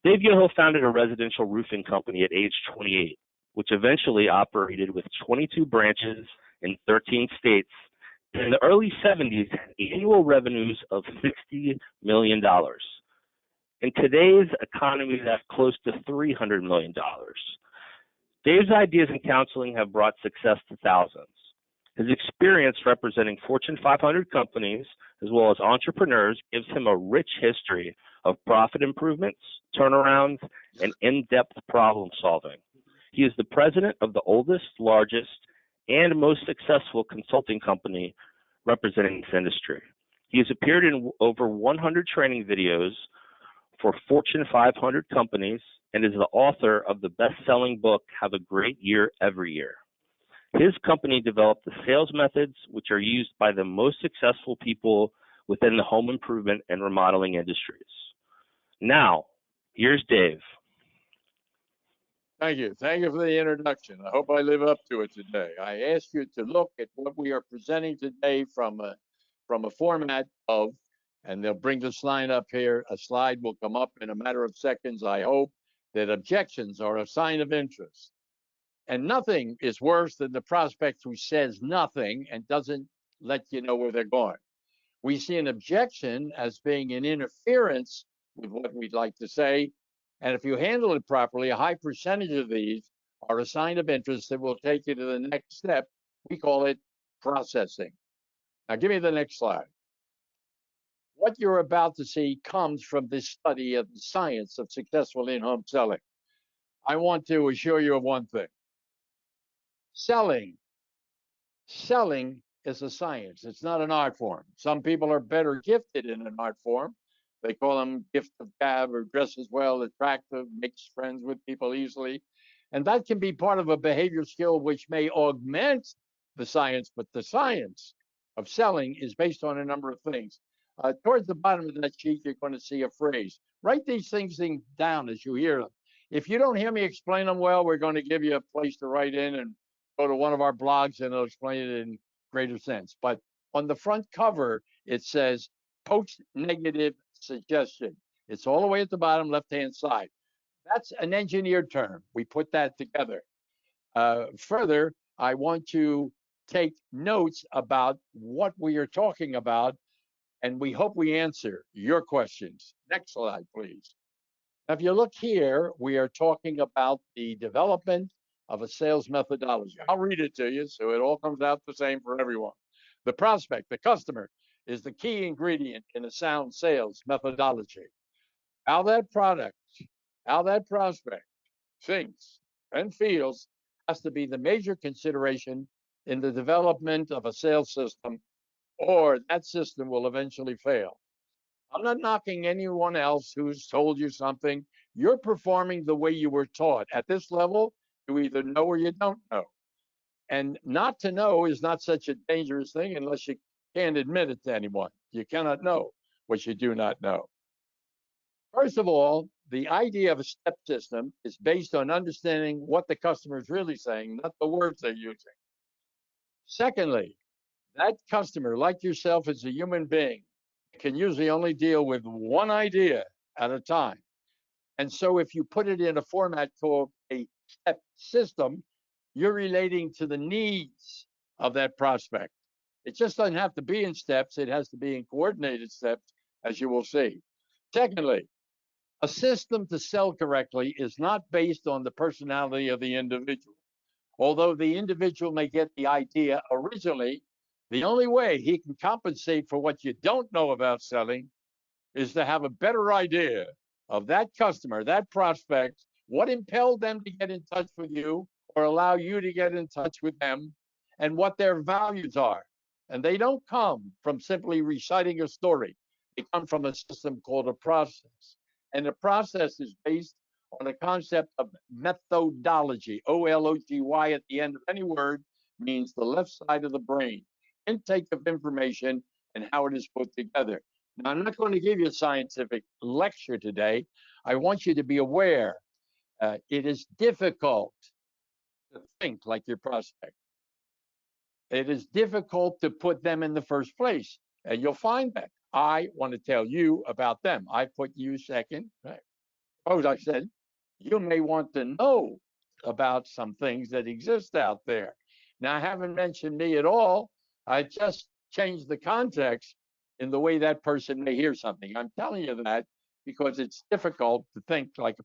Dave Yoho founded a residential roofing company at age 28, which eventually operated with 22 branches in 13 states. In the early 70s, had annual revenues of $60 million. In today's economy, that's close to $300 million. Dave's ideas in counseling have brought success to thousands. His experience representing Fortune 500 companies, as well as entrepreneurs, gives him a rich history of profit improvements, turnarounds, and in-depth problem solving. He is the president of the oldest, largest, and most successful consulting company representing this industry. He has appeared in over 100 training videos for Fortune 500 companies and is the author of the best-selling book, Have a Great Year Every Year. His company developed the sales methods which are used by the most successful people within the home improvement and remodeling industries. Now, here's Dave. Thank you. Thank you for the introduction. I hope I live up to it today. I ask you to look at what we are presenting today from a format of, and they'll bring the slide up here. A slide will come up in a matter of seconds, I hope, that objections are a sign of interest. And nothing is worse than the prospect who says nothing and doesn't let you know where they're going. We see an objection as being an interference with what we'd like to say. And if you handle it properly, a high percentage of these are a sign of interest that will take you to the next step. We call it processing. Now, give me the next slide. What you're about to see comes from this study of the science of successful in-home selling. I want to assure you of one thing. Selling is a science. It's not an art form. Some people are better gifted in an art form. They call them gift of gab, or dresses well, attractive, makes friends with people easily. And that can be part of a behavior skill which may augment the science, but the science of selling is based on a number of things. Towards the bottom of that sheet, you're going to see a phrase. Write these things down as you hear them. If you don't hear me explain them well, we're going to give you a place to write in and go to one of our blogs and it'll explain it in greater sense. But on the front cover, it says post-negative suggestion. It's all the way at the bottom left-hand side. That's an engineered term. We put that together. Further, I want to take notes about what we are talking about, and we hope we answer your questions. Next slide, please. Now, if you look here, we are talking about the development of a sales methodology. I'll read it to you so it all comes out the same for everyone. The prospect, the customer, is the key ingredient in a sound sales methodology. How that product, how that prospect thinks and feels has to be the major consideration in the development of a sales system, or that system will eventually fail. I'm not knocking anyone else who's told you something. You're performing the way you were taught. At this level, you either know or you don't know. And not to know is not such a dangerous thing unless you can't admit it to anyone. You cannot know what you do not know. First of all, the idea of a step system is based on understanding what the customer is really saying, not the words they're using. Secondly, that customer, like yourself, is a human being, can usually only deal with one idea at a time. And so if you put it in a format called a step system, you're relating to the needs of that prospect. It just doesn't have to be in steps. It has to be in coordinated steps, as you will see. Secondly, a system to sell correctly is not based on the personality of the individual. Although the individual may get the idea originally, the only way he can compensate for what you don't know about selling is to have a better idea of that customer, that prospect, what impelled them to get in touch with you or allow you to get in touch with them, and what their values are. And they don't come from simply reciting a story. They come from a system called a process. And the process is based on a concept of methodology. O-L-O-G-Y at the end of any word means the left side of the brain. Intake of information and how it is put together. Now, I'm not going to give you a scientific lecture today. I want you to be aware it is difficult to think like your prospect. It is difficult to put them in the first place. And you'll find that. I want to tell you about them. I put you second. Right? Suppose I said, you may want to know about some things that exist out there. Now, I haven't mentioned me at all. I just changed the context in the way that person may hear something. I'm telling you that because it's difficult to think like.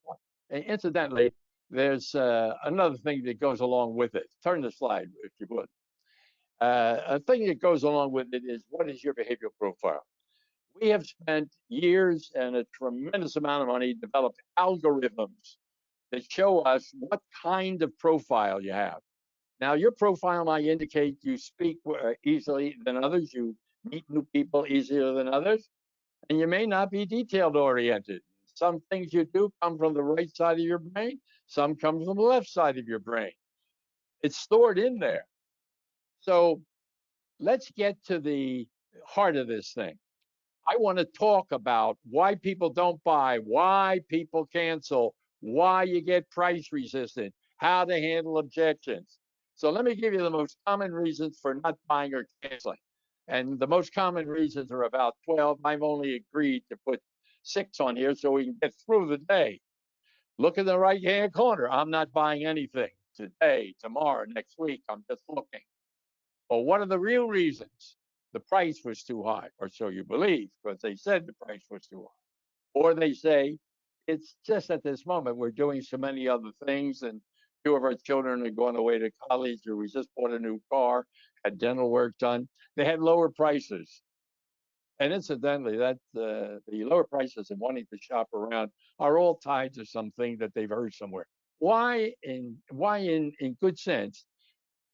And incidentally, there's another thing that goes along with it. Turn the slide, if you would. A thing that goes along with it is, what is your behavioral profile? We have spent years and a tremendous amount of money developed algorithms that show us what kind of profile you have. Now, your profile might indicate you speak easily than others, you meet new people easier than others, and you may not be detailed oriented. Some things you do come from the right side of your brain, some come from the left side of your brain. It's stored in there. So let's get to the heart of this thing. I want to talk about why people don't buy, why people cancel, why you get price resistant, how to handle objections. So let me give you the most common reasons for not buying or canceling. And the most common reasons are about 12. I've only agreed to put 6 on here so we can get through the day. Look in the right-hand corner. I'm not buying anything today, tomorrow, next week. I'm just looking. Well, what are the real reasons? The price was too high, or so you believe, because they said the price was too high. Or they say, it's just at this moment, we're doing so many other things, and 2 of our children are going away to college, or we just bought a new car, had dental work done. They had lower prices. And incidentally, that the lower prices and wanting to shop around are all tied to something that they've heard somewhere. Why in good sense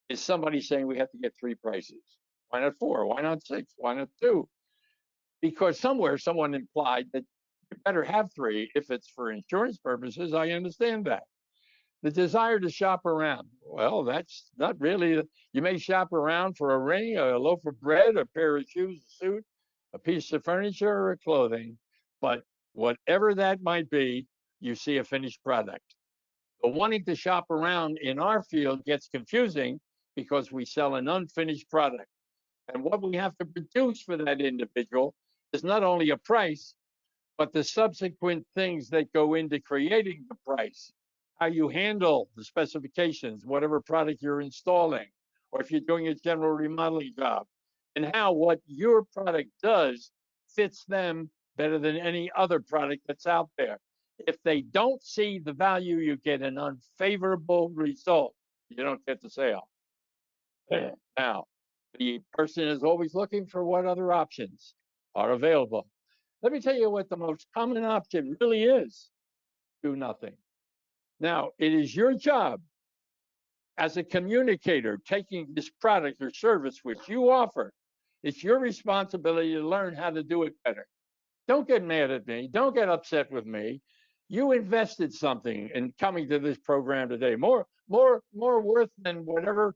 is somebody saying we have to get 3 prices? Why not 4? Why not 6? Why not 2? Because somewhere someone implied that you better have 3 if it's for insurance purposes. I understand that. The desire to shop around. Well, that's not really, you may shop around for a ring, a loaf of bread, a pair of shoes, a suit, a piece of furniture, or clothing. But whatever that might be, you see a finished product. The wanting to shop around in our field gets confusing because we sell an unfinished product. And what we have to produce for that individual is not only a price, but the subsequent things that go into creating the price. How you handle the specifications, whatever product you're installing, or if you're doing a general remodeling job, and how what your product does fits them better than any other product that's out there. If they don't see the value, you get an unfavorable result. You don't get the sale. Now, the person is always looking for what other options are available. Let me tell you what the most common option really is: do nothing. Now, it is your job as a communicator taking this product or service which you offer. It's your responsibility to learn how to do it better. Don't get mad at me. Don't get upset with me. You invested something in coming to this program today, more worth than whatever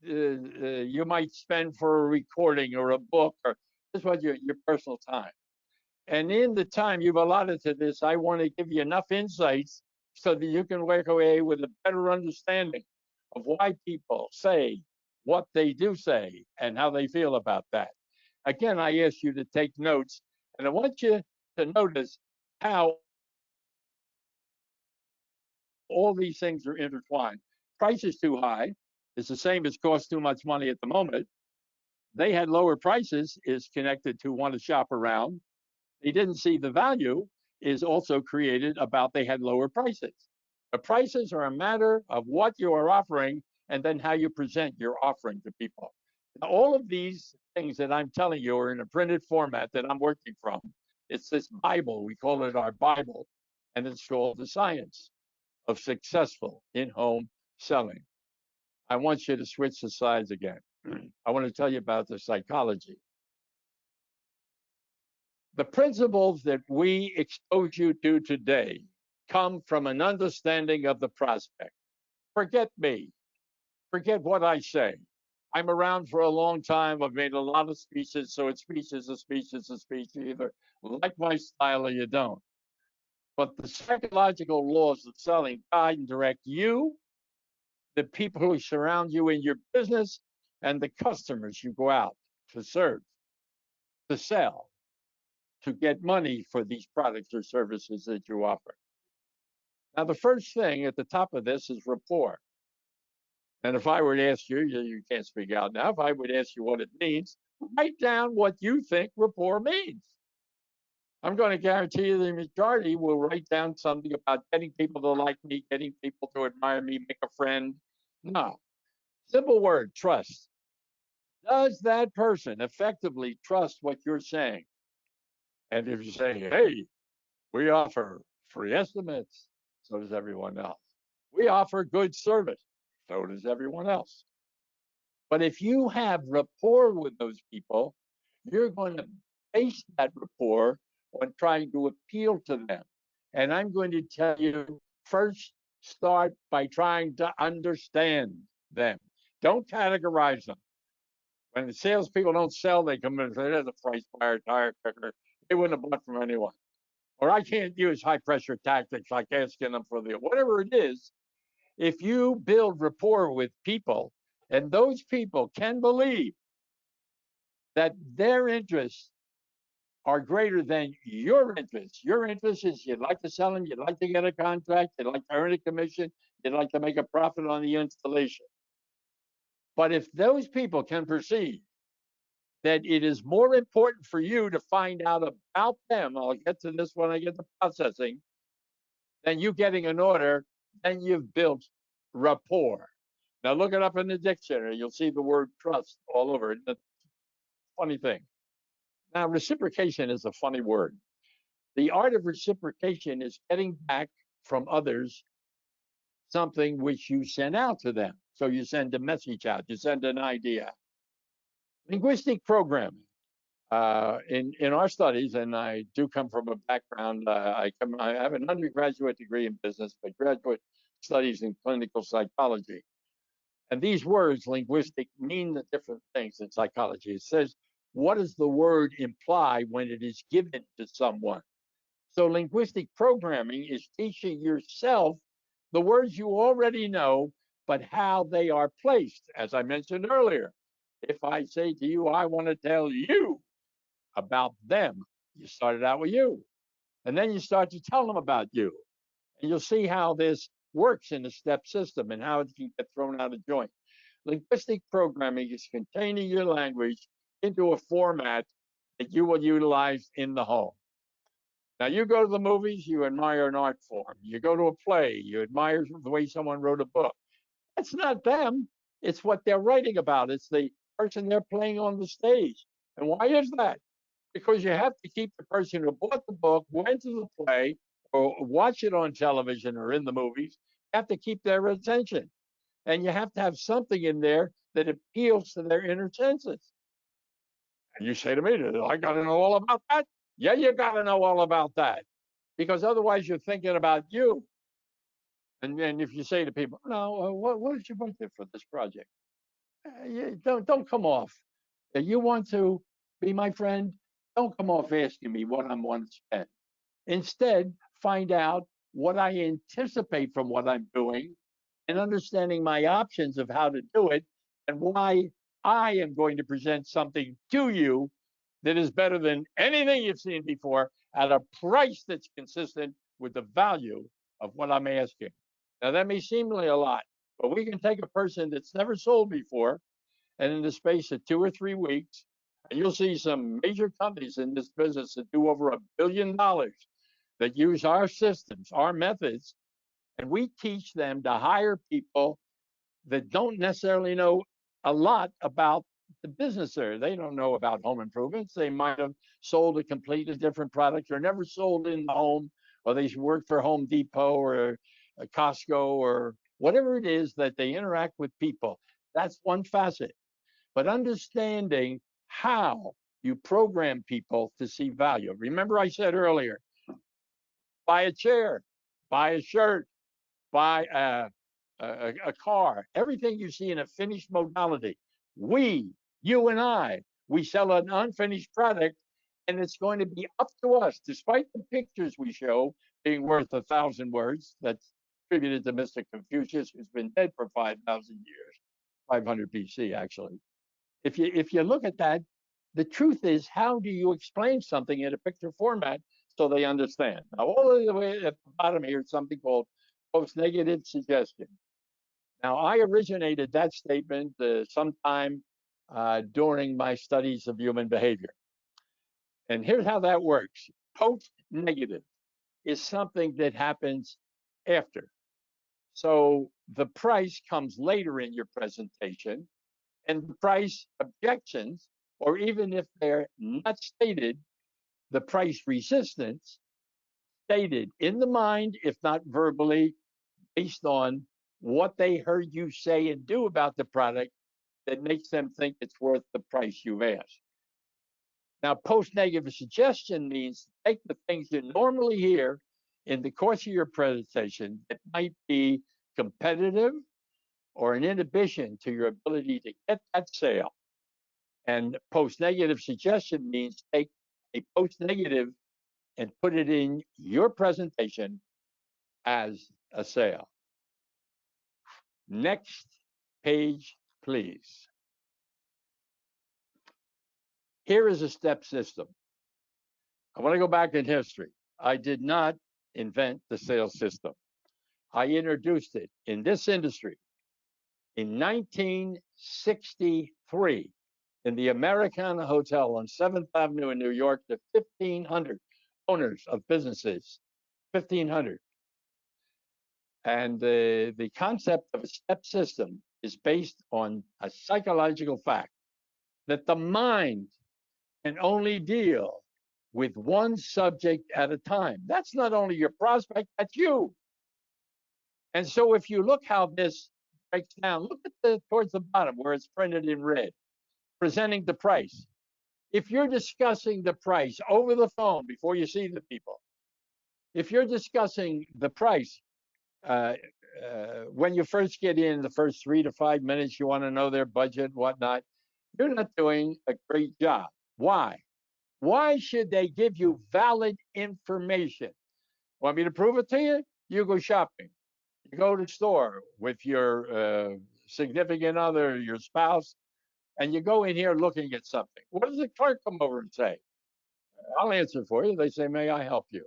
you might spend for a recording or a book, or just what your personal time. And in the time you've allotted to this, I want to give you enough insights so that you can walk away with a better understanding of why people say what they do say and how they feel about that. Again, I ask you to take notes, and I want you to notice how all these things are intertwined. Price is too high. It's the same as cost too much money at the moment. They had lower prices is connected to want to shop around. They didn't see the value is also created about they had lower prices. The prices are a matter of what you are offering and then how you present your offering to people. Now, all of these things that I'm telling you are in a printed format that I'm working from. It's this Bible. We call it our Bible, and it's called The Science of Successful In-Home Selling. I want you to switch the slides again. I want to tell you about the psychology. The principles that we expose you to today come from an understanding of the prospect. Forget me. Forget what I say. I'm around for a long time. I've made a lot of speeches, so a speech is a speech is a speech. You either like my style or you don't. But the psychological laws of selling guide and direct you, the people who surround you in your business, and the customers you go out to serve, to sell, to get money for these products or services that you offer. Now, the first thing at the top of this is rapport. And if I were to ask you, you can't speak out now, if I would ask you what it means, write down what you think rapport means. I'm going to guarantee you the majority will write down something about getting people to like me, getting people to admire me, make a friend. No. Simple word, trust. Does that person effectively trust what you're saying? And if you say, hey, we offer free estimates, so does everyone else. We offer good service, so does everyone else. But if you have rapport with those people, you're going to base that rapport on trying to appeal to them. And I'm going to tell you first, start by trying to understand them. Don't categorize them. When the salespeople don't sell, they come in and say, there's a price fire tire kicker. They wouldn't have bought from anyone. Or I can't use high pressure tactics like asking them for the whatever it is. If you build rapport with people, and those people can believe that their interests are greater than your interests. Your interest is you'd like to sell them, you'd like to get a contract, you'd like to earn a commission, you'd like to make a profit on the installation. But if those people can perceive that it is more important for you to find out about them, I'll get to this when I get to processing, than you getting an order, then you've built rapport. Now look it up in the dictionary. You'll see the word trust all over it. It's a funny thing. Now, reciprocation is a funny word. The art of reciprocation is getting back from others something which you send out to them. So you send a message out, you send an idea. Linguistic programming. In our studies, and I do come from a background, I have an undergraduate degree in business, but graduate studies in clinical psychology. And these words, linguistic, mean the different things in psychology. It says, what does the word imply when it is given to someone? So linguistic programming is teaching yourself the words you already know, but how they are placed. As I mentioned earlier, if I say to you, I want to tell you about them, you started out with you. And then you start to tell them about you. And you'll see how this works in a step system and how it can get thrown out of joint. Linguistic programming is containing your language into a format that you will utilize in the home. Now, you go to the movies, you admire an art form. You go to a play, you admire the way someone wrote a book. It's not them, it's what they're writing about. It's the person they're playing on the stage. And why is that? Because you have to keep the person who bought the book, went to the play, or watch it on television or in the movies, you have to keep their attention. And you have to have something in there that appeals to their inner senses. And you say to me, I got to know all about that? Yeah, you got to know all about that. Because otherwise you're thinking about you. And if you say to people, no, what is your budget for this project? Don't come off. If you want to be my friend, don't come off asking me what I'm going to spend. Instead, find out what I anticipate from what I'm doing and understanding my options of how to do it and why I am going to present something to you that is better than anything you've seen before at a price that's consistent with the value of what I'm asking. Now, that may seem like a lot, but we can take a person that's never sold before, and in the space of 2 or 3 weeks, and you'll see some major companies in this business that do over $1 billion that use our systems, our methods, and we teach them to hire people that don't necessarily know a lot about the business area. They don't know about home improvements. They might have sold a completely different product or never sold in the home, or they work for Home Depot or Costco or whatever it is that they interact with people. That's one facet. But understanding how you program people to see value. Remember I said earlier, buy a chair, buy a shirt, buy a car, everything you see in a finished modality. You and I, we sell an unfinished product, and it's going to be up to us, despite the pictures we show being worth 1,000 words. That's attributed to Mr. Confucius, who's been dead for 5,000 years, 500 BC, actually. If you look at that, the truth is, how do you explain something in a picture format so they understand? Now, all the way at the bottom here is something called post-negative suggestion. Now, I originated that statement sometime during my studies of human behavior. And here's how that works. Post-negative is something that happens after. So the price comes later in your presentation, and the price objections, or even if they're not stated, the price resistance stated in the mind, if not verbally, based on what they heard you say and do about the product that makes them think it's worth the price you've asked. Now, post-negative suggestion means take the things you normally hear in the course of your presentation that might be competitive or an inhibition to your ability to get that sale. And post-negative suggestion means take a post-negative and put it in your presentation as a sale. Next page, please. Here is a step system. I want to go back in history. I did not invent the sales system. I introduced it in this industry in 1963 in the Americana Hotel on 7th Avenue in New York to 1,500 owners of businesses, 1,500. And the concept of a step system is based on a psychological fact that the mind can only deal with one subject at a time. That's not only your prospect, that's you. And so if you look how this breaks down, look at towards the bottom where it's printed in red, presenting the price. If you're discussing the price over the phone before you see the people, if you're discussing the price when you first get in the first 3 to 5 minutes, you want to know their budget, whatnot, you're not doing a great job. Why? Why should they give you valid information? Want me to prove it to you? You go shopping. You go to the store with your significant other, your spouse, and you go in here looking at something. What does the clerk come over and say? I'll answer for you. They say, may I help you?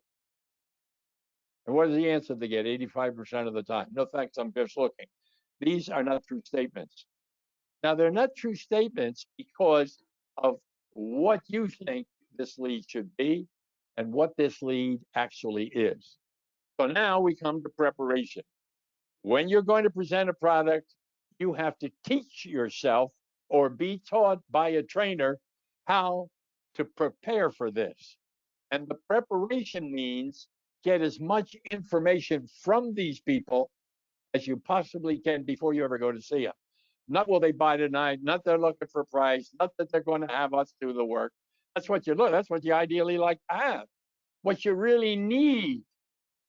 And what is the answer they get 85% of the time? No, thanks, I'm just looking. These are not true statements. Now, they're not true statements because of what you think this lead should be and what this lead actually is. So now we come to preparation. When you're going to present a product, you have to teach yourself or be taught by a trainer how to prepare for this. And the preparation means get as much information from these people as you possibly can before you ever go to see them. Not will they buy tonight, not they're looking for price, not that they're going to have us do the work. That's what you look, that's what you ideally like to have. What you really need,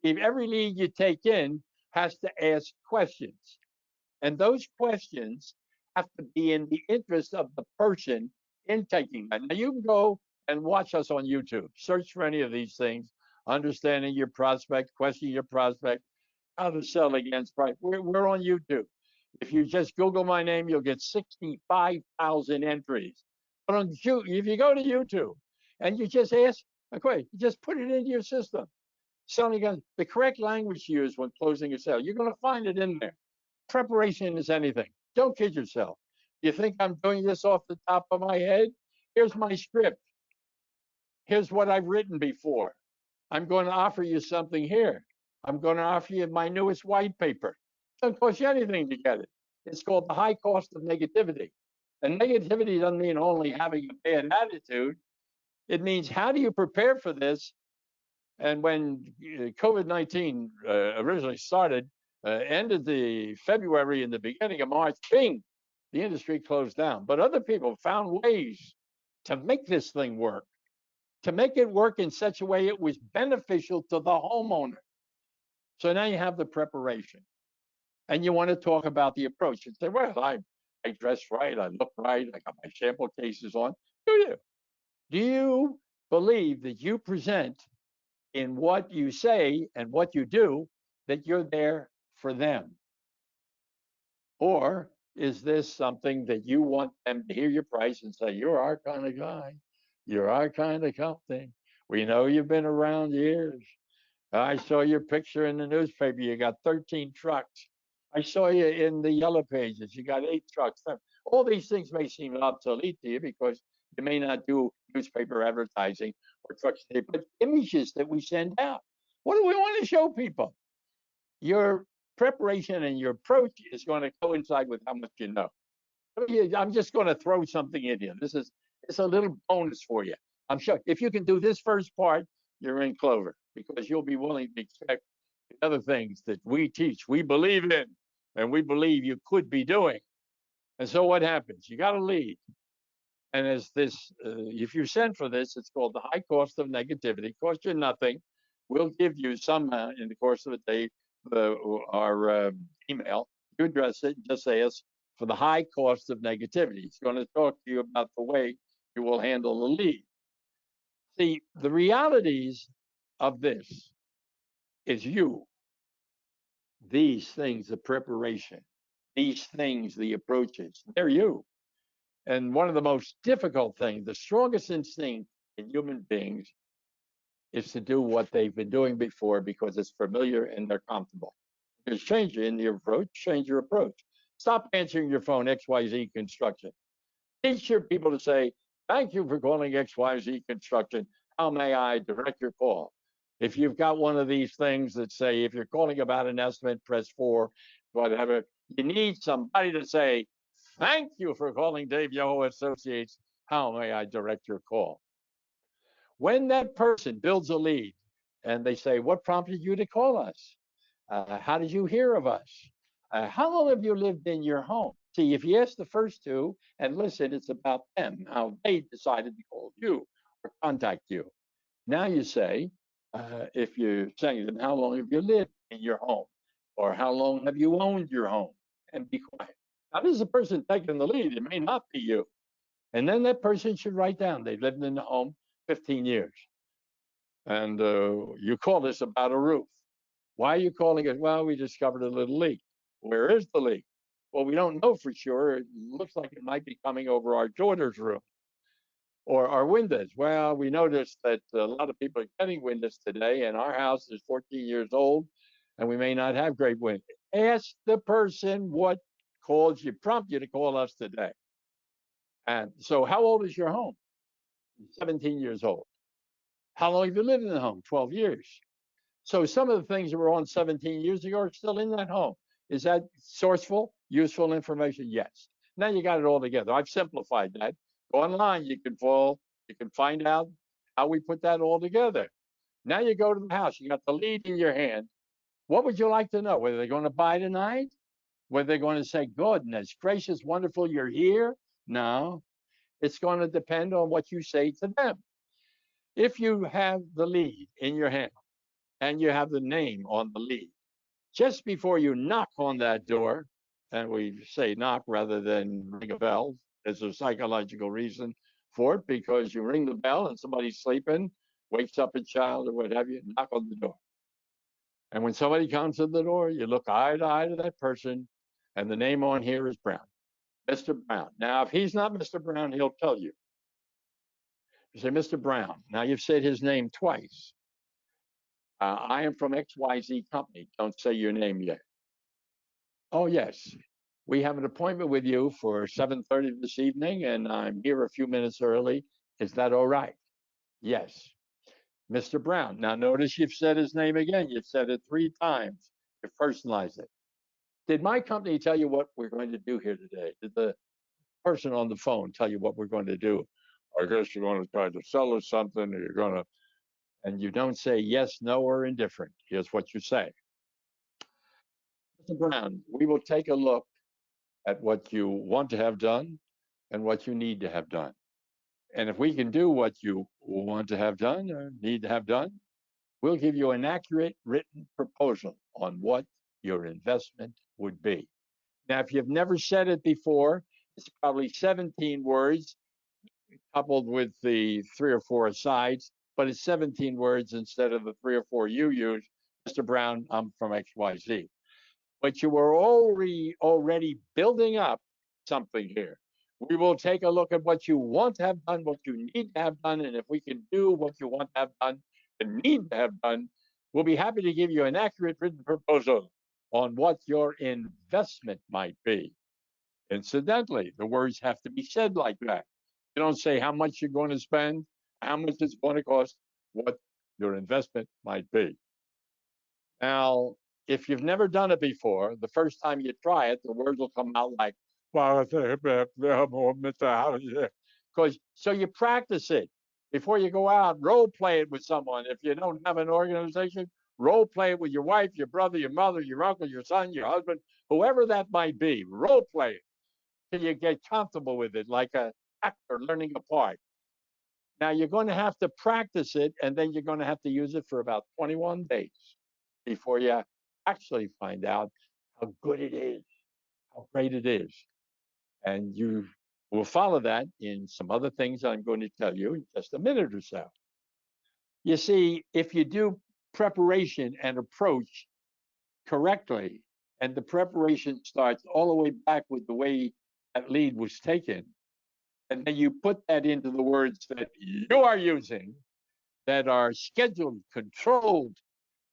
if every lead you take in has to ask questions. And those questions have to be in the interest of the person in taking that. Now you can go and watch us on YouTube. Search for any of these things, understanding your prospect, questioning your prospect, how to sell against price. We're on YouTube. If you just Google my name, you'll get 65,000 entries. But if you go to YouTube and you just ask a question, you just put it into your system. Selling against the correct language used when closing a sale, you're going to find it in there. Preparation is anything. Don't kid yourself. You think I'm doing this off the top of my head? Here's my script. Here's what I've written before. I'm going to offer you something here. I'm going to offer you my newest white paper. It doesn't cost you anything to get it. It's called the high cost of negativity. And negativity doesn't mean only having a bad attitude. It means how do you prepare for this? And when COVID-19 originally started, ended the February and the beginning of March, bing, the industry closed down. But other people found ways to make this thing work, to make it work in such a way it was beneficial to the homeowner. So now you have the preparation. And you want to talk about the approach. You say, well, I dress right, I look right, I got my sample cases on. Do you? Do you believe that you present in what you say and what you do, that you're there for them? Or is this something that you want them to hear your price and say, you're our kind of guy, you're our kind of company, we know you've been around years, I saw your picture in the newspaper. You got 13 trucks. I saw you in the yellow pages. You got 8 trucks. All these things may seem obsolete to you because you may not do newspaper advertising or trucks, but images that we send out. What do we want to show people? Your preparation and your approach is going to coincide with how much you know. I'm just going to throw something in here. It's a little bonus for you. I'm sure if you can do this first part, you're in clover because you'll be willing to expect the other things that we teach, we believe in, and we believe you could be doing. And so what happens? You got to lead. And as this, if you send for this, it's called the high cost of negativity. Cost you nothing. We'll give you some in the course of the day, our email. You address it, just say us for the high cost of negativity. It's going to talk to you about the way you will handle the lead. See, the realities of this is you. These things, the preparation, these things, the approaches, they're you. And one of the most difficult things, the strongest instinct in human beings is to do what they've been doing before because it's familiar and they're comfortable. Just change in your approach, change your approach. Stop answering your phone, XYZ Construction. Teach your people to say, thank you for calling XYZ Construction. How may I direct your call? If you've got one of these things that say, if you're calling about an estimate, press 4, whatever, you need somebody to say, thank you for calling Dave Yoho Associates. How may I direct your call? When that person builds a lead and they say, what prompted you to call us? How did you hear of us? How long have you lived in your home? See, if you ask the first two and listen, it's about them, how they decided to call you or contact you. Now you say, if you're saying to them, how long have you lived in your home? Or how long have you owned your home? And be quiet. Now, this is a person taking the lead. It may not be you. And then that person should write down they've lived in the home 15 years. And you call this about a roof. Why are you calling it? Well, we discovered a little leak. Where is the leak? Well, we don't know for sure. It looks like it might be coming over our daughter's room or our windows. Well, we noticed that a lot of people are getting windows today, and our house is 14 years old, and we may not have great windows. Ask the person what calls you, prompt you to call us today. And so, how old is your home? 17 years old. How long have you lived in the home? 12 years. So some of the things that were on 17 years ago are still in that home. Is that sourceful, useful information? Yes. Now you got it all together. I've simplified that. Go online, you can find out how we put that all together. Now you go to the house, you got the lead in your hand. What would you like to know? Whether they're going to buy tonight? Whether they're going to say, goodness gracious, wonderful, you're here? No, it's going to depend on what you say to them. If you have the lead in your hand and you have the name on the lead, just before you knock on that door, and we say knock rather than ring a bell, there's a psychological reason for it because you ring the bell and somebody's sleeping, wakes up a child or what have you, knock on the door. And when somebody comes to the door, you look eye to eye to that person, and the name on here is Brown, Mr. Brown. Now, if he's not Mr. Brown, he'll tell you. You say, Mr. Brown. Now you've said his name twice. I am from XYZ company. Don't say your name yet. Oh, yes. We have an appointment with you for 7:30 this evening, and I'm here a few minutes early. Is that all right? Yes. Mr. Brown. Now, notice you've said his name again. You've said it 3 times. You've personalized it. Did my company tell you what we're going to do here today? Did the person on the phone tell you what we're going to do? I guess you're going to try to sell us something, or you're going to, and you don't say yes, no, or indifferent. Here's what you say. Mr. Brown, we will take a look at what you want to have done and what you need to have done. And if we can do what you want to have done or need to have done, we'll give you an accurate written proposal on what your investment would be. Now, if you've never said it before, it's probably 17 words coupled with the 3 or 4 asides, but it's 17 words instead of the 3 or 4 you use. Mr. Brown, I'm from XYZ. But you were already building up something here. We will take a look at what you want to have done, what you need to have done, and if we can do what you want to have done and need to have done, We'll be happy to give you an accurate written proposal on what your investment might be. Incidentally, the words have to be said like that. You don't say how much you're going to spend, how much it's going to cost, what your investment might be. Now, if you've never done it before, the first time you try it, the words will come out like, because so you practice it before you go out, role play it with someone. If you don't have an organization, role play it with your wife, your brother, your mother, your uncle, your son, your husband, whoever that might be. Role play it till you get comfortable with it, like an actor learning a part. Now you're going to have to practice it, and then you're going to have to use it for about 21 days before you actually find out how good it is, how great it is. And you will follow that in some other things I'm going to tell you in just a minute or so. You see, if you do preparation and approach correctly, and the preparation starts all the way back with the way that lead was taken, and then you put that into the words that you are using, that are scheduled, controlled,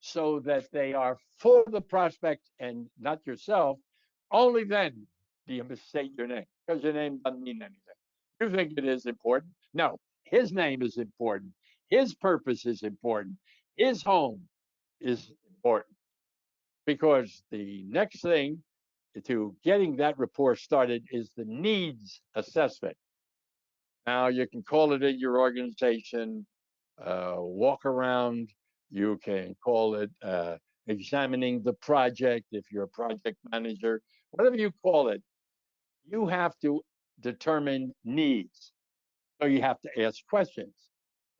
so that they are for the prospect and not yourself, only then do you mistake your name, because your name doesn't mean anything. You think it is important. No, his name is important. His purpose is important. His home is important. Because the next thing to getting that rapport started is the needs assessment. Now, you can call it in your organization, walk around. You can call it examining the project if you're a project manager, whatever you call it. You have to determine needs. So you have to ask questions.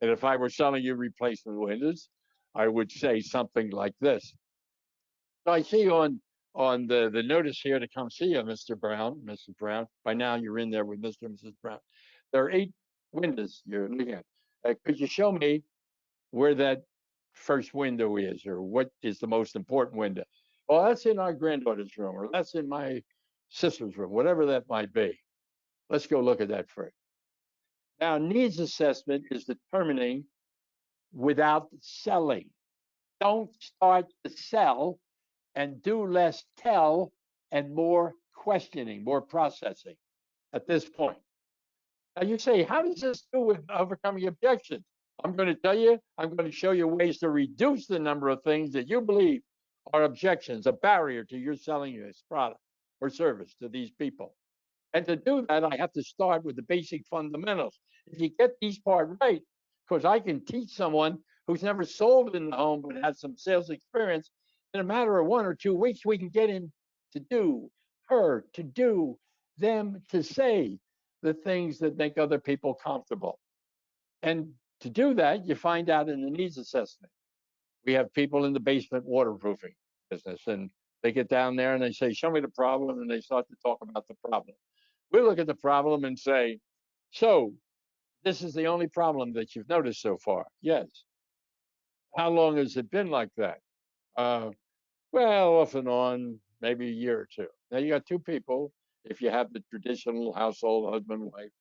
And if I were selling you replacement windows, I would say something like this. So I see on the notice here to come see you, Mr. Brown. Mrs. Brown, by now you're in there with Mr. and Mrs. Brown. There are 8 windows you're looking at. Could you show me where that first window is, or what is the most important window? Well, that's in our granddaughter's room, or that's in my sister's room, whatever that might be. Let's go look at that first. Now, needs assessment is determining without selling. Don't start to sell and do less tell and more questioning, more processing at this point. Now you say, how does this do with overcoming objections? I'm going to tell you, I'm going to show you ways to reduce the number of things that you believe are objections, a barrier to your selling this product or service to these people. And to do that, I have to start with the basic fundamentals. If you get these part right, because I can teach someone who's never sold in the home but has some sales experience, in a matter of 1 or 2 weeks, we can get him to do, her to do, them to say the things that make other people comfortable. And to do that, you find out in the needs assessment. We have people in the basement waterproofing business, and they get down there and they say, show me the problem, and they start to talk about the problem. We look at the problem and say, so this is the only problem that you've noticed so far? Yes. How long has it been like that? Well, off and on, maybe a year or 2. Now you got 2 people, if you have the traditional household, husband, wife,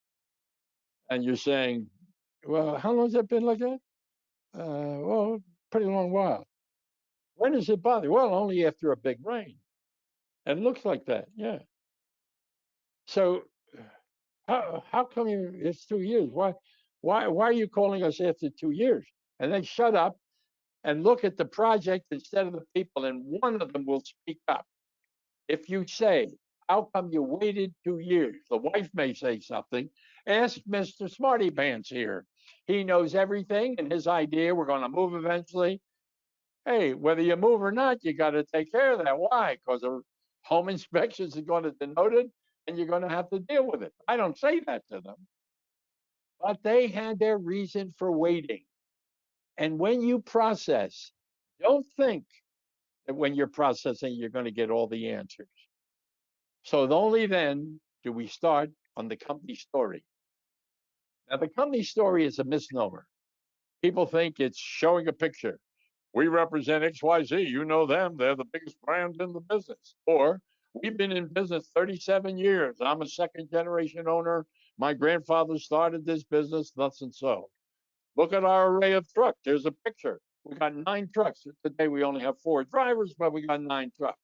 and you're saying, well, how long has it been like that? Well, pretty long while. When does it bother? Well, only after a big rain. And it looks like that, yeah. So how come it's 2 years? Why are you calling us after 2 years? And then shut up and look at the project instead of the people, and one of them will speak up. If you say, how come you waited 2 years? The wife may say something. Ask Mr. Smarty Pants here. He knows everything, and his idea, we're going to move eventually. Hey, whether you move or not, you got to take care of that. Why? Because the home inspections are going to denote it, and you're going to have to deal with it. I don't say that to them. But they had their reason for waiting. And when you process, don't think that when you're processing, you're going to get all the answers. So only then do we start on the company story. Now, the company story is a misnomer. People think it's showing a picture. We represent XYZ. You know them. They're the biggest brand in the business. Or we've been in business 37 years. I'm a second generation owner. My grandfather started this business, thus and so. Look at our array of trucks. There's a picture. We got 9 trucks. Today we only have 4 drivers, but we got 9 trucks.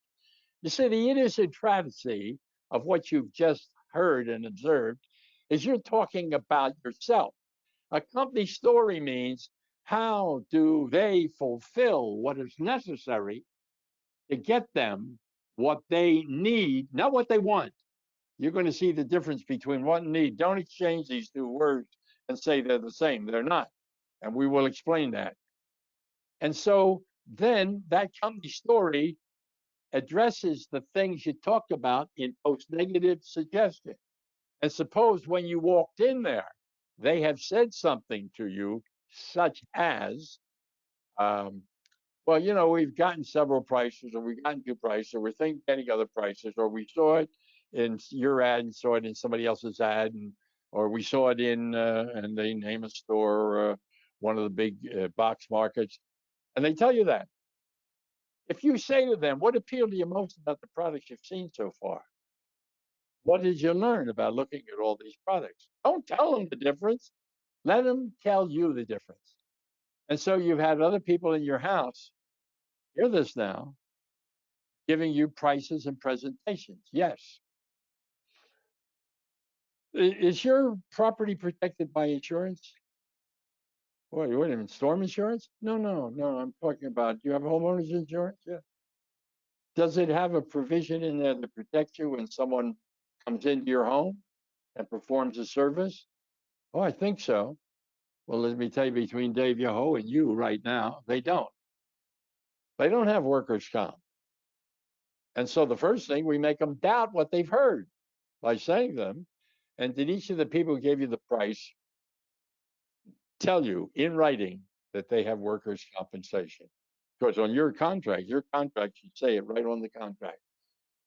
You see, the idiosyncrasy of what you've just heard and observed is you're talking about yourself. A company story means how do they fulfill what is necessary to get them what they need, not what they want. You're going to see the difference between want and need. Don't exchange these 2 words and say they're the same. They're not. And we will explain that. And so then that company story addresses the things you talked about in post-negative suggestion. And suppose when you walked in there, they have said something to you, such as, well, you know, we've gotten several prices, or we've gotten 2 prices, or we're thinking getting other prices, or we saw it in your ad and saw it in somebody else's ad, and or we saw it in, and they name a store, one of the big box markets, and they tell you that. If you say to them, what appealed to you most about the products you've seen so far? What did you learn about looking at all these products? Don't tell them the difference. Let them tell you the difference. And so you've had other people in your house, hear this now, giving you prices and presentations. Yes. Is your property protected by insurance? Wait a minute, storm insurance? No. I'm talking about, you have homeowners insurance? Yeah. Does it have a provision in there to protect you when someone comes into your home and performs a service? Oh, I think so. Well, let me tell you, between Dave Yoho and you right now, they don't. They don't have workers' comp. And so the first thing, we make them doubt what they've heard by saying them. And did each of the people who gave you the price tell you in writing that they have workers' compensation? Because on your contract should say it right on the contract.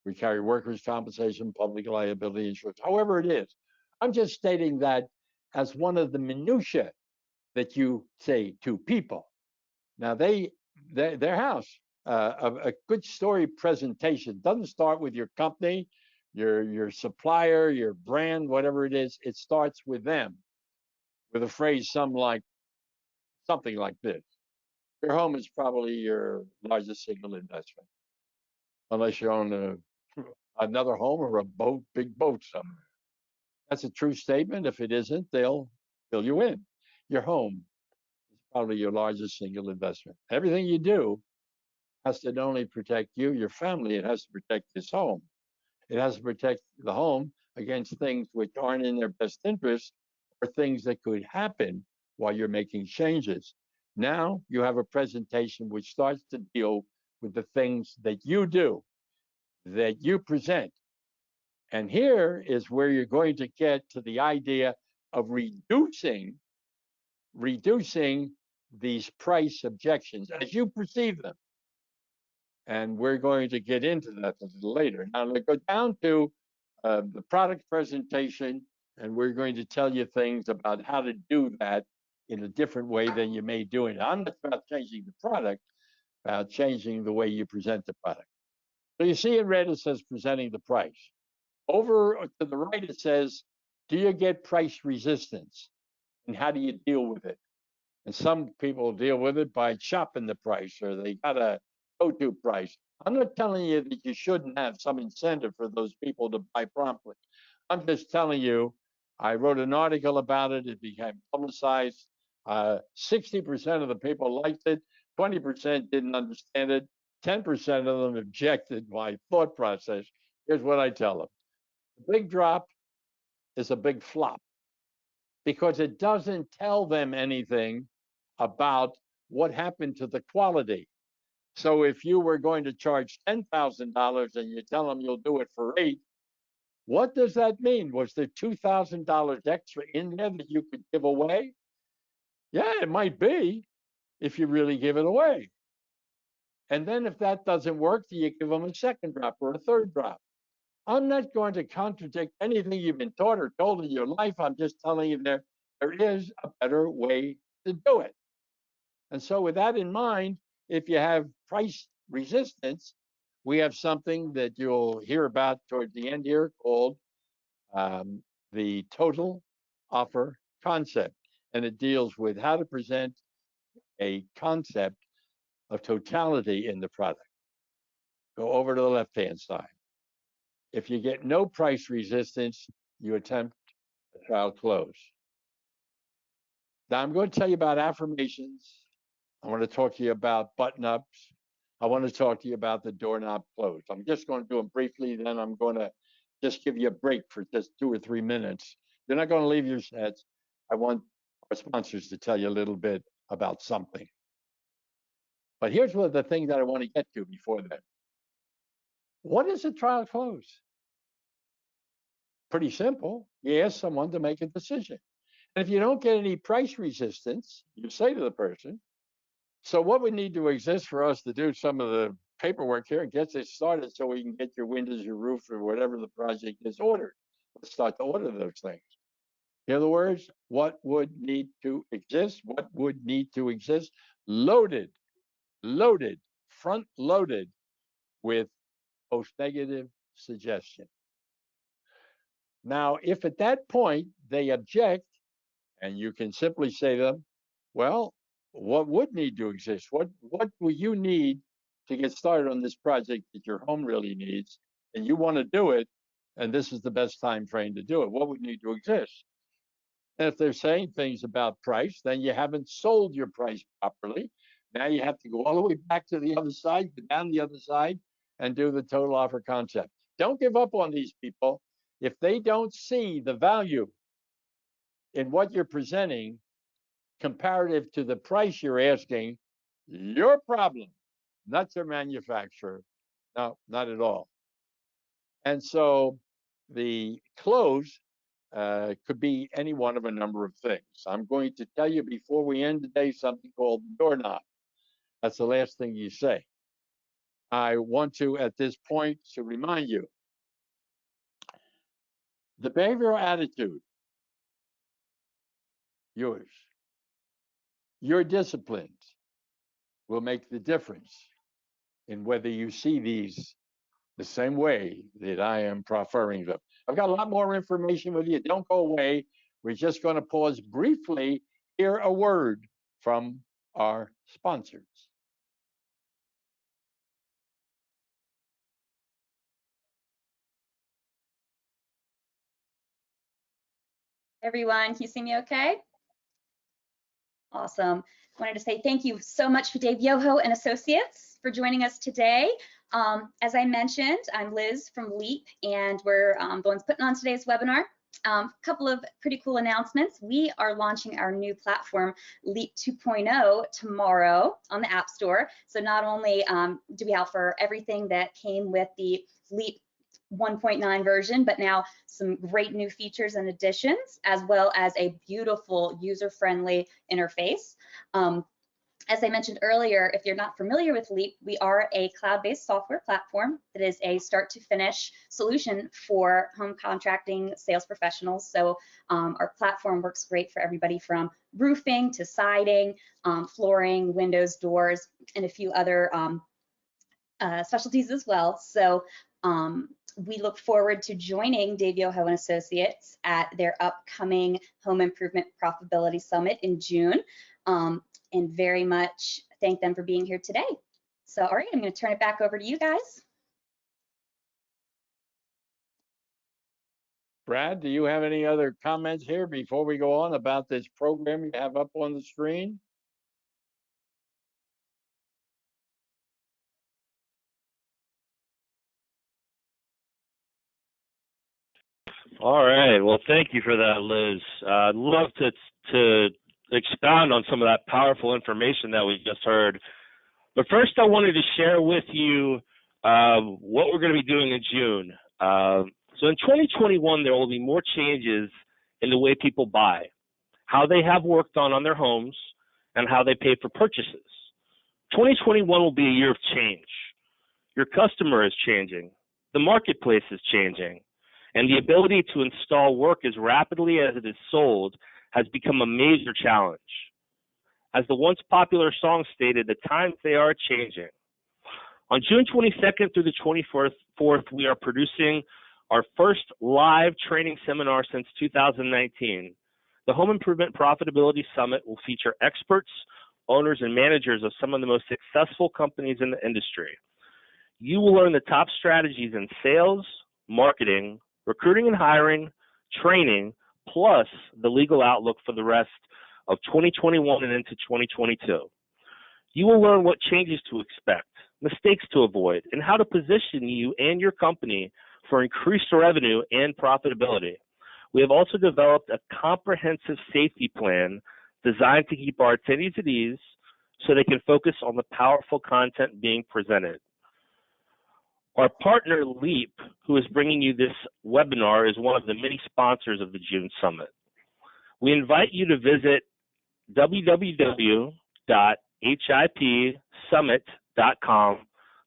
We carry workers' compensation, public liability insurance, however it is. I'm just stating that as one of the minutiae that you say to people. Now, their house, a good story presentation doesn't start with your company, your supplier, your brand, whatever it is. It starts with them, with a phrase something like this. Your home is probably your largest single investment, unless you own another home or a big boat somewhere. That's a true statement. If it isn't, they'll fill you in. Your home is probably your largest single investment. Everything you do has to not only protect you, your family, it has to protect this home. It has to protect the home against things which aren't in their best interest or things that could happen while you're making changes. Now you have a presentation which starts to deal with the things that you do, that you present. And here is where you're going to get to the idea of reducing these price objections as you perceive them. And we're going to get into that a little later. Now, let's go down to the product presentation, and we're going to tell you things about how to do that in a different way than you may do it. I'm not about changing the product, about changing the way you present the product. So you see in red, it says presenting the price. Over to the right, it says, do you get price resistance? And how do you deal with it? And some people deal with it by chopping the price, or they got a go-to price. I'm not telling you that you shouldn't have some incentive for those people to buy promptly. I'm just telling you, I wrote an article about it. It became publicized. 60% of the people liked it. 20% didn't understand it. 10% of them objected my thought process. Here's what I tell them. The big drop is a big flop because it doesn't tell them anything about what happened to the quality. So if you were going to charge $10,000 and you tell them you'll do it for $8,000, what does that mean? Was there $2,000 extra in there that you could give away? Yeah, it might be if you really give it away. And then if that doesn't work, do you give them a second drop or a third drop? I'm not going to contradict anything you've been taught or told in your life. I'm just telling you there is a better way to do it. And so with that in mind, if you have price resistance, we have something that you'll hear about toward the end here called the total offer concept. And it deals with how to present a concept of totality in the product. Go over to the left-hand side. If you get no price resistance, you attempt a trial close. Now I'm going to tell you about affirmations. I want to talk to you about button-ups. I want to talk to you about the doorknob close. I'm just going to do them briefly, then I'm going to just give you a break for just 2 or 3 minutes. You're not going to leave your sets. I want our sponsors to tell you a little bit about something. But here's one of the things that I want to get to before then. What is a trial close? Pretty simple. You ask someone to make a decision. And if you don't get any price resistance, you say to the person, so what would need to exist for us to do some of the paperwork here and get this started so we can get your windows, your roof, or whatever the project is ordered? Let's start to order those things. In other words, what would need to exist? What would need to exist? Loaded, front-loaded with post-negative suggestion. Now, if at that point they object, and you can simply say to them, well, what would need to exist? What will you need to get started on this project that your home really needs, and you want to do it, and this is the best time frame to do it? What would need to exist? And if they're saying things about price, then you haven't sold your price properly. Now you have to go all the way back to the other side, go down the other side, and do the total offer concept. Don't give up on these people. If they don't see the value in what you're presenting comparative to the price you're asking, your problem, not your manufacturer. No, not at all. And so the close could be any one of a number of things. I'm going to tell you before we end today something called doorknob. That's the last thing you say. I want to, at this point, to remind you, the behavioral attitude, yours, your disciplines will make the difference in whether you see these the same way that I am proffering them. I've got a lot more information with you. Don't go away. We're just going to pause briefly, hear a word from our sponsors. Everyone, can you see me okay? Awesome. Wanted to say thank you so much to Dave Yoho and Associates for joining us today. As I mentioned, I'm Liz from LEAP, and we're the ones putting on today's webinar. A couple of pretty cool announcements. We are launching our new platform, LEAP 2.0, tomorrow on the App Store. So not only do we offer everything that came with the LEAP 1.9 version, but now some great new features and additions, as well as a beautiful user-friendly interface. As I mentioned earlier, if you're not familiar with LEAP, we are a cloud-based software platform that is a start-to-finish solution for home contracting sales professionals. So our platform works great for everybody from roofing to siding, flooring, windows, doors, and a few other specialties as well. So we look forward to joining Dave Yoho and Associates at their upcoming Home Improvement Profitability Summit in June, and very much thank them for being here today. So, all right, I'm going to turn it back over to you guys. Brad, do you have any other comments here before we go on about this program you have up on the screen? All right. Well, thank you for that, Liz. I'd love to expound on some of that powerful information that we just heard. But first, I wanted to share with you what we're going to be doing in June. So in 2021, there will be more changes in the way people buy, how they have work done on their homes, and how they pay for purchases. 2021 will be a year of change. Your customer is changing. The marketplace is changing. And the ability to install work as rapidly as it is sold has become a major challenge. As the once popular song stated, the times they are changing. On June 22nd through the 24th, we are producing our first live training seminar since 2019. The Home Improvement Profitability Summit will feature experts owners, and managers of some of the most successful companies in the industry. You will learn the top strategies in sales, marketing, recruiting and hiring, training, plus the legal outlook for the rest of 2021 and into 2022. You will learn what changes to expect, mistakes to avoid, and how to position you and your company for increased revenue and profitability. We have also developed a comprehensive safety plan designed to keep our attendees at ease so they can focus on the powerful content being presented. Our partner, Leap, who is bringing you this webinar, is one of the many sponsors of the June Summit. We invite you to visit www.hipsummit.com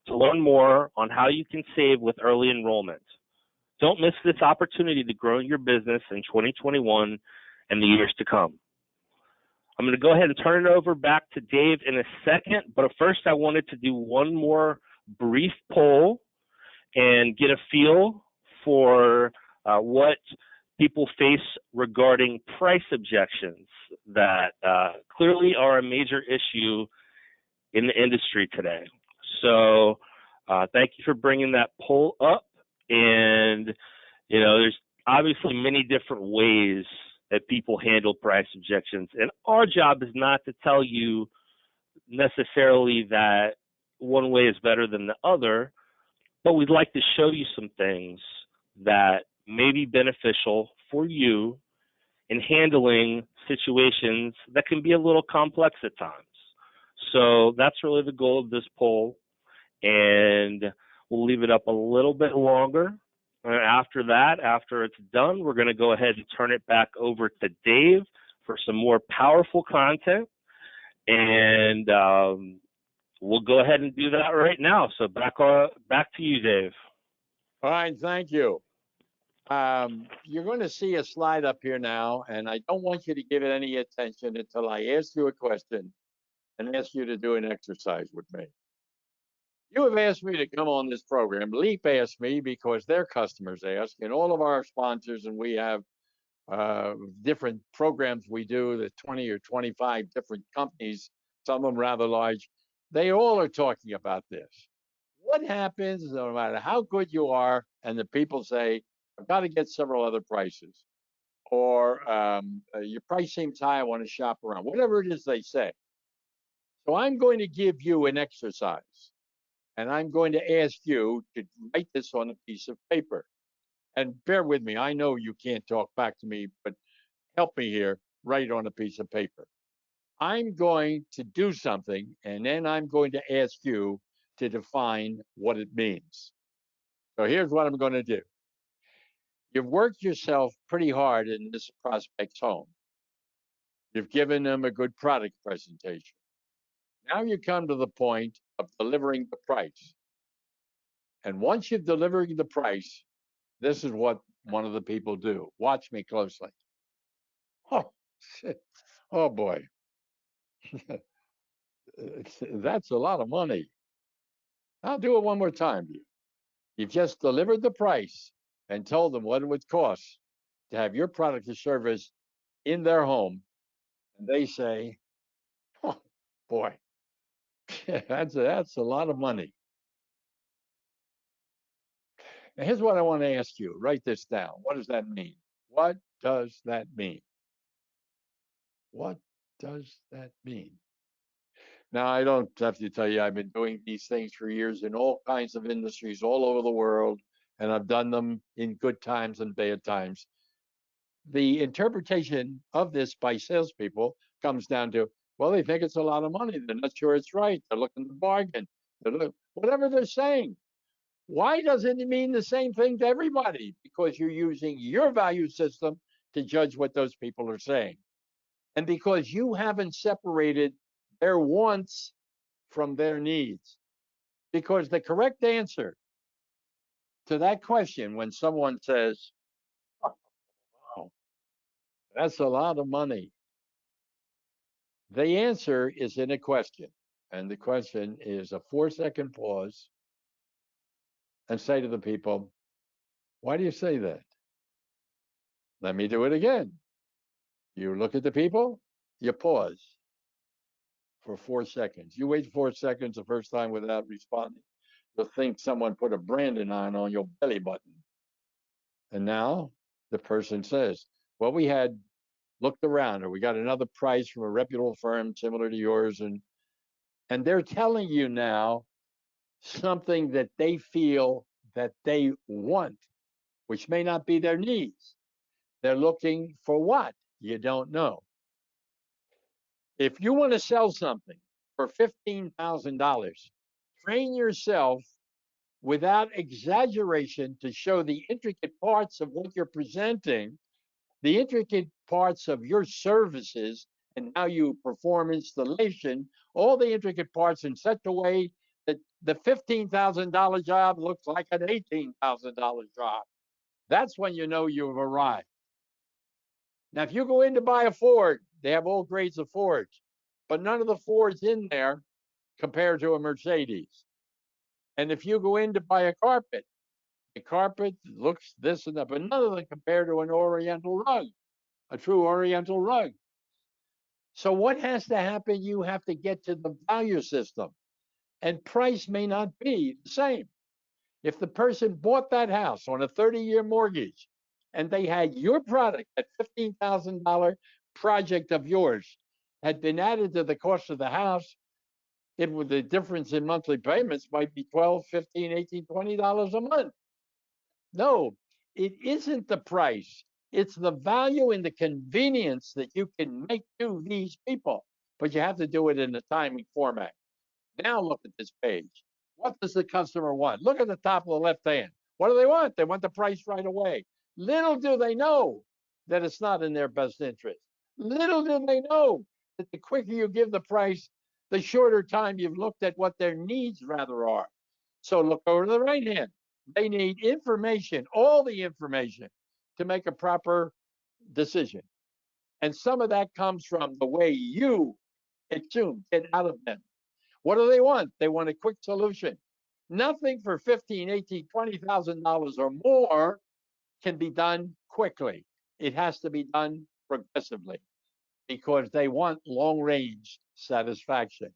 to learn more on how you can save with early enrollment. Don't miss this opportunity to grow your business in 2021 and the years to come. I'm going to go ahead and turn it over back to Dave in a second, but first I wanted to do one more brief poll and get a feel for what people face regarding price objections that clearly are a major issue in the industry today. So thank you for bringing that poll up. And, you know, there's obviously many different ways that people handle price objections. And our job is not to tell you necessarily that one way is better than the other, but we'd like to show you some things that may be beneficial for you in handling situations that can be a little complex at times. So that's really the goal of this poll, and we'll leave it up a little bit longer. And after that, after it's done, we're going to go ahead and turn it back over to Dave for some more powerful content, and we'll go ahead and do that right now. So back to you, Dave. All right, thank you. You're going to see a slide up here now, and I don't want you to give it any attention until I ask you a question and ask you to do an exercise with me. You have asked me to come on this program. Leap asked me because their customers ask, and all of our sponsors, and we have different programs we do, the 20 or 25 different companies, some of them rather large. They all are talking about this. What happens no matter how good you are, and the people say, I've got to get several other prices, or your price seems high, I want to shop around, whatever it is they say. So I'm going to give you an exercise, and I'm going to ask you to write this on a piece of paper. And bear with me, I know you can't talk back to me, but help me here, write on a piece of paper. I'm going to do something, and then I'm going to ask you to define what it means. So here's what I'm going to do. You've worked yourself pretty hard in this prospect's home. You've given them a good product presentation. Now you come to the point of delivering the price. And once you've delivered the price, this is what one of the people do. Watch me closely. Oh, shit. Oh boy. That's a lot of money. I'll do it one more time. You've just delivered the price and told them what it would cost to have your product or service in their home. And they say, oh boy, that's a lot of money. Now, here's what I want to ask you. Write this down. What does that mean? What does that mean? What does that mean? Now, I don't have to tell you, I've been doing these things for years in all kinds of industries all over the world, and I've done them in good times and bad times. The interpretation of this by salespeople comes down to, well, they think it's a lot of money. They're not sure it's right. They're looking to bargain. Whatever they're saying. Why doesn't it mean the same thing to everybody? Because you're using your value system to judge what those people are saying. And because you haven't separated their wants from their needs. Because the correct answer to that question, when someone says, oh, wow, that's a lot of money, the answer is in a question. And the question is a 4-second pause and say to the people, why do you say that? Let me do it again. You look at the people, you pause. for 4 seconds. You wait 4 seconds the first time without responding, you'll think someone put a branding iron on your belly button. And now the person says, well, we had looked around, or we got another price from a reputable firm similar to yours, and they're telling you now something that they feel that they want, which may not be their needs. They're looking for what? You don't know. If you want to sell something for $15,000, train yourself without exaggeration to show the intricate parts of what you're presenting, the intricate parts of your services and how you perform installation, all the intricate parts in such a way that the $15,000 job looks like an $18,000 job. That's when you know you've arrived. Now, if you go in to buy a Ford, they have all grades of Fords, but none of the Fords in there compared to a Mercedes. And if you go in to buy a carpet, the carpet looks this and that, but none of them compare to an Oriental rug, a true Oriental rug. So what has to happen? You have to get to the value system, and price may not be the same. If the person bought that house on a 30-year mortgage and they had your product, that $15,000 project of yours had been added to the cost of the house, it would, the difference in monthly payments might be $12, $15, $18, $20 a month. No, it isn't the price. It's the value and the convenience that you can make to these people, but you have to do it in a timely format. Now look at this page. What does the customer want? Look at the top of the left hand. What do they want? They want the price right away. Little do they know that it's not in their best interest. Little do they know that the quicker you give the price, the shorter time you've looked at what their needs rather are. So look over to the right hand. They need information, all the information, to make a proper decision. And some of that comes from the way you assume, get out of them. What do they want? They want a quick solution. Nothing for $15,000, $18,000, $20,000 or more can be done quickly. It has to be done progressively because they want long-range satisfaction.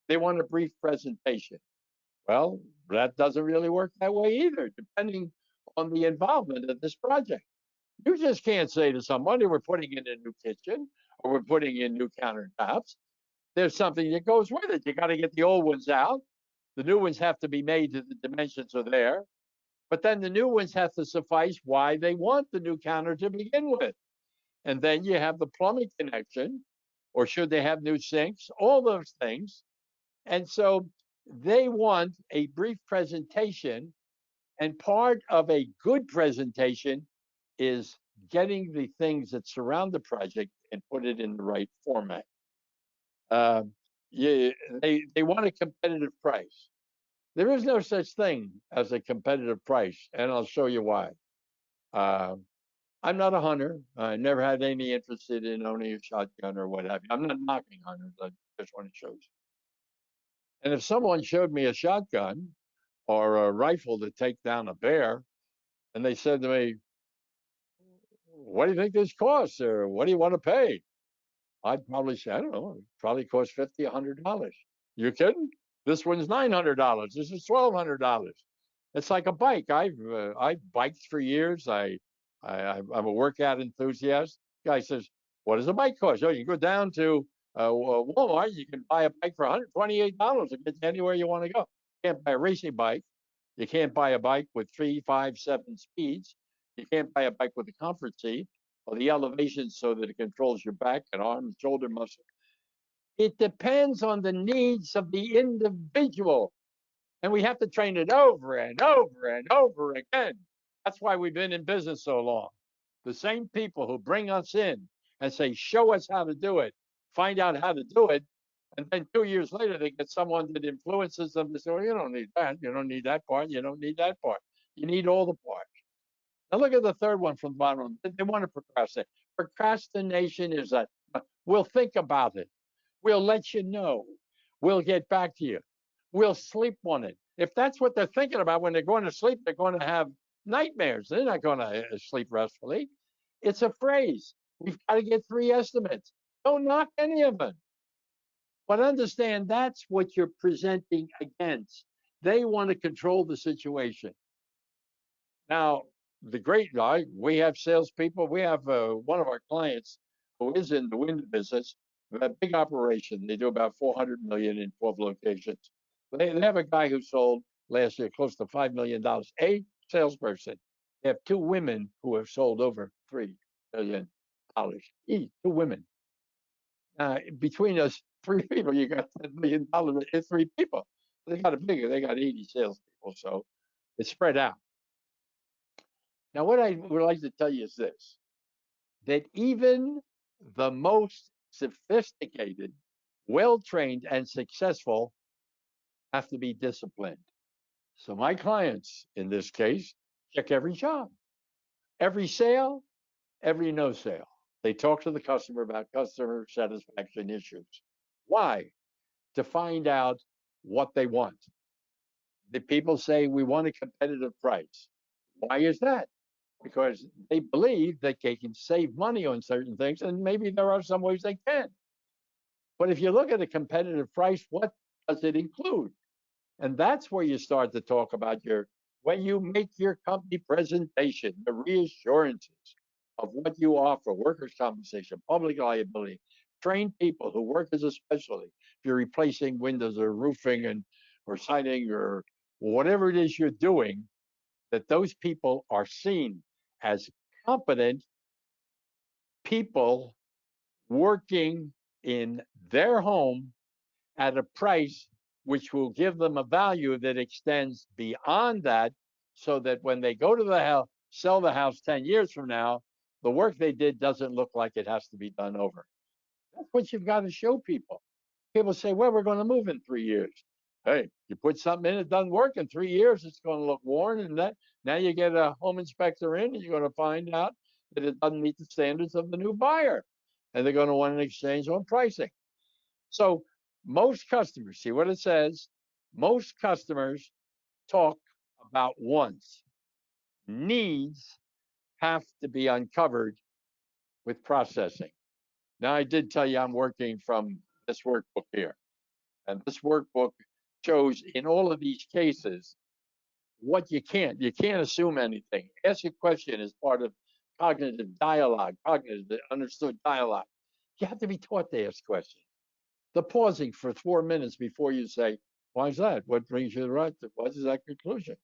They want a brief presentation. Well, that doesn't really work that way either, depending on the involvement of this project. You just can't say to somebody, we're putting in a new kitchen or we're putting in new countertops. There's something that goes with it. You got to get the old ones out. The new ones have to be made to the dimensions are there. But then the new ones have to suffice why they want the new counter to begin with. And then you have the plumbing connection, or should they have new sinks, all those things. And so they want a brief presentation. And part of a good presentation is getting the things that surround the project and put it in the right format. They want a competitive price. There is no such thing as a competitive price, and I'll show you why. I'm not a hunter. I never had any interest in owning a shotgun or what have you. I'm not knocking hunters. I just want to show you. And if someone showed me a shotgun or a rifle to take down a bear, and they said to me, "What do you think this costs, or what do you want to pay?" I'd probably say, I don't know, it probably costs $50, $100. You kidding? This one's $900. This is $1,200. It's like a bike. I've biked for years. I'm a workout enthusiast. Guy says, "What does a bike cost?" Oh, you go down to Walmart. You can buy a bike for $128. It gets you anywhere you want to go. You can't buy a racing bike. You can't buy a bike with 3, 5, 7 speeds. You can't buy a bike with a comfort seat or the elevation so that it controls your back and arm and shoulder muscle. It depends on the needs of the individual. And we have to train it over and over and over again. That's why we've been in business so long. The same people who bring us in and say, show us how to do it, find out how to do it. And then 2 years later, they get someone that influences them to say, well, you don't need that. You don't need that part. You don't need that part. You need all the parts. Now look at the third one from the bottom. They want to procrastinate. Procrastination is that we'll think about it. We'll let you know. We'll get back to you. We'll sleep on it. If that's what they're thinking about when they're going to sleep, they're going to have nightmares. They're not going to sleep restfully. It's a phrase. We've got to get 3 estimates. Don't knock any of them. But understand that's what you're presenting against. They want to control the situation. Now, the great guy, we have salespeople. We have one of our clients who is in the window business, a big operation. They do about 400 million in 12 locations. They have a guy who sold last year close to $5 million, a salesperson. They have two women who have sold over $3 million each, two women. Between us three people, you got $10 million in three people. They got it bigger. They got 80 salespeople, so it's spread out. Now, what I would like to tell you is this, that even the most sophisticated, well-trained, and successful have to be disciplined. So my clients, in this case, check every job, every sale, every no sale. They talk to the customer about customer satisfaction issues. Why? To find out what they want. The people say, we want a competitive price. Why is that? Because they believe that they can save money on certain things, and maybe there are some ways they can. But if you look at a competitive price, what does it include? And that's where you start to talk about when you make your company presentation, the reassurances of what you offer, workers' compensation, public liability, train people who work as a specialty. If you're replacing windows or roofing or siding or whatever it is you're doing, that those people are seen as competent people working in their home at a price which will give them a value that extends beyond that, so that when they go to the house, sell the house 10 years from now, the work they did doesn't look like it has to be done over. That's what you've got to show people. People say, well, we're going to move in 3 years. Hey, you put something in, it doesn't work in 3 years, it's going to look worn, and that now you get a home inspector in, and you're going to find out that it doesn't meet the standards of the new buyer, and they're going to want an exchange on pricing. So most customers, see what it says, most customers talk about wants. Needs have to be uncovered with processing. Now, I did tell you I'm working from this workbook here. And this workbook shows in all of these cases what you can't assume anything. Ask a question as part of cognitive dialogue, cognitive understood dialogue. You have to be taught to ask questions. The pausing for 4 minutes before you say, why is that? What brings you to right? What is that conclusion?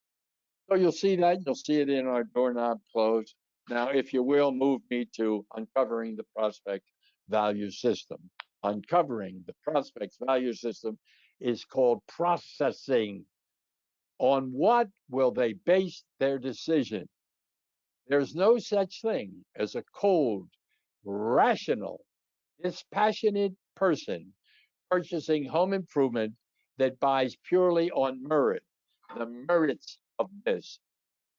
So you'll see that. You'll see it in our doorknob close. Now, if you will, move me to uncovering the prospect value system. Uncovering the prospect's value system is called processing. On what will they base their decision? There's no such thing as a cold, rational, dispassionate person purchasing home improvement that buys purely on merit, the merits of this.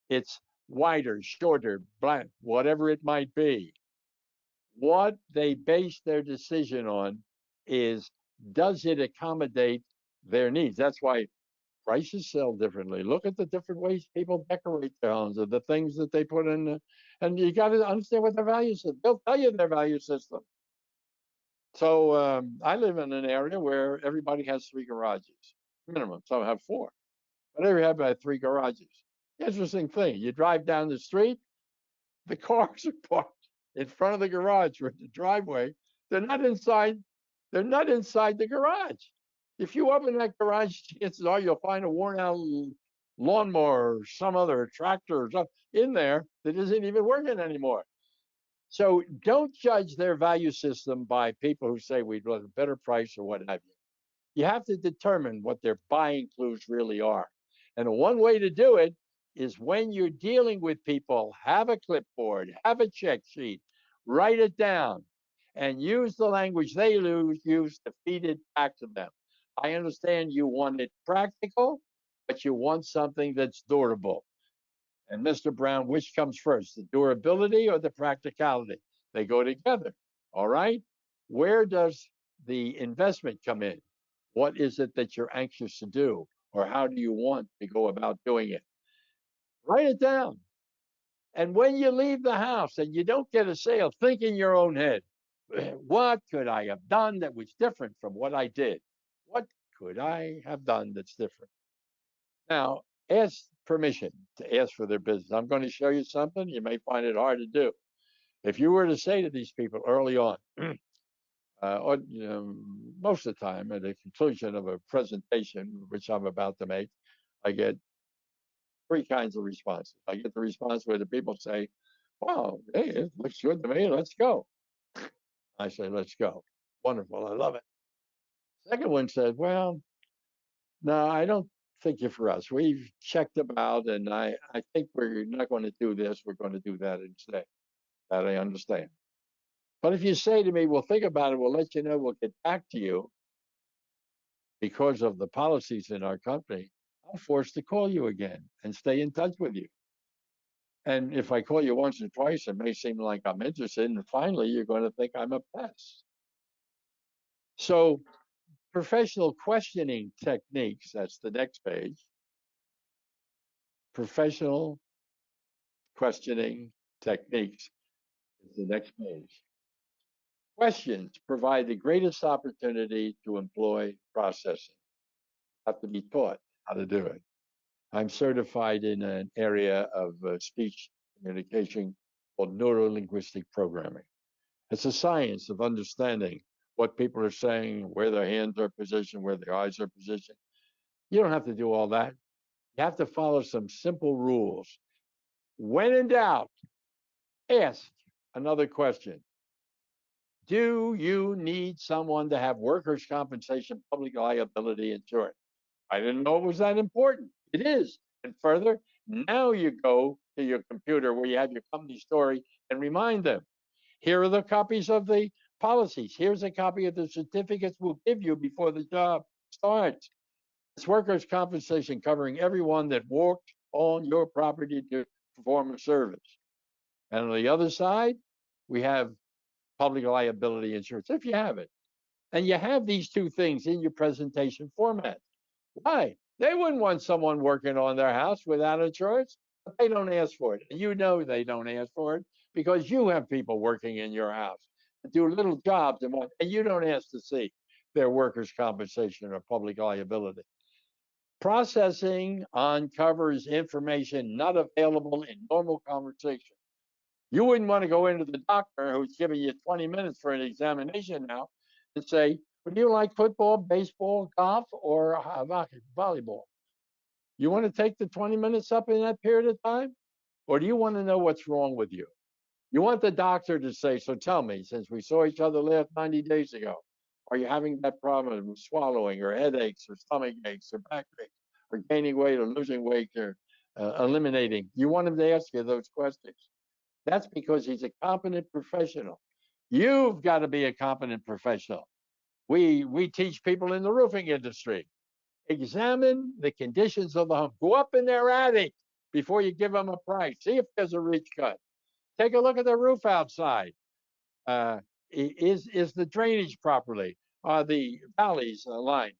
It's wider, shorter, black, whatever it might be. What they base their decision on is, does it accommodate their needs? That's why prices sell differently. Look at the different ways people decorate their homes, or the things that they put in, and you got to understand what their value system. They'll tell you their value system. So I live in an area where everybody has 3 garages, minimum. Some have 4, but every have about 3 garages. Interesting thing, you drive down the street, the cars are parked in front of the garage or in the driveway. They're not inside the garage. If you open that garage, chances are you'll find a worn out lawnmower or some other tractor or something in there that isn't even working anymore. So don't judge their value system by people who say we'd want a better price or what have you. You have to determine what their buying clues really are. And one way to do it is, when you're dealing with people, have a clipboard, have a check sheet, write it down, and use the language they use to feed it back to them. I understand you want it practical, but you want something that's durable. And Mr. Brown, which comes first, the durability or the practicality? They go together, all right? Where does the investment come in? What is it that you're anxious to do? Or how do you want to go about doing it? Write it down. And when you leave the house and you don't get a sale, think in your own head, what could I have done that was different from what I did? What could I have done that's different? Now, ask permission to ask for their business. I'm going to show you something you may find it hard to do. If you were to say to these people early on, or most of the time at the conclusion of a presentation, which I'm about to make, I get three kinds of responses. I get the response where the people say, wow, hey, it looks good to me, let's go. I say, let's go. Wonderful, I love it. Second one said, well, no, I don't think you're for us. We've checked them out, and I think we're not going to do this, we're going to do that instead. That I understand. But if you say to me, well, think about it, we'll let you know, we'll get back to you, because of the policies in our company, I'm forced to call you again and stay in touch with you. And if I call you once or twice, it may seem like I'm interested, and finally you're going to think I'm a pest. So professional questioning techniques, that's the next page. Professional questioning techniques is the next page. Questions provide the greatest opportunity to employ processing. You have to be taught how to do it. I'm certified in an area of speech communication called neuro-linguistic programming. It's a science of understanding what people are saying, where their hands are positioned, where their eyes are positioned. You don't have to do all that. You have to follow some simple rules. When in doubt, ask another question. Do you need someone to have workers' compensation, public liability insurance? I didn't know it was that important. It is. And further, now you go to your computer where you have your company story and remind them, here are the copies of the policies. Here's a copy of the certificates we'll give you before the job starts. It's workers' compensation covering everyone that walked on your property to perform a service. And on the other side, we have public liability insurance, if you have it. And you have these two things in your presentation format. Why? They wouldn't want someone working on their house without insurance. But they don't ask for it. And you know they don't ask for it because you have people working in your house that do little jobs and you don't ask to see their workers' compensation or public liability. Processing uncovers information not available in normal conversation. You wouldn't want to go into the doctor who's giving you 20 minutes for an examination now and say, would you like football, baseball, golf, or volleyball? You want to take the 20 minutes up in that period of time? Or do you want to know what's wrong with you? You want the doctor to say, so tell me, since we saw each other last 90 days ago, are you having that problem with swallowing or headaches or stomach aches or back aches or gaining weight or losing weight or eliminating? You want him to ask you those questions. That's because he's a competent professional. You've got to be a competent professional. We teach people in the roofing industry. Examine the conditions of the home. Go up in their attic before you give them a price. See if there's a ridge cut. Take a look at the roof outside. Is the drainage properly? Are the valleys aligned?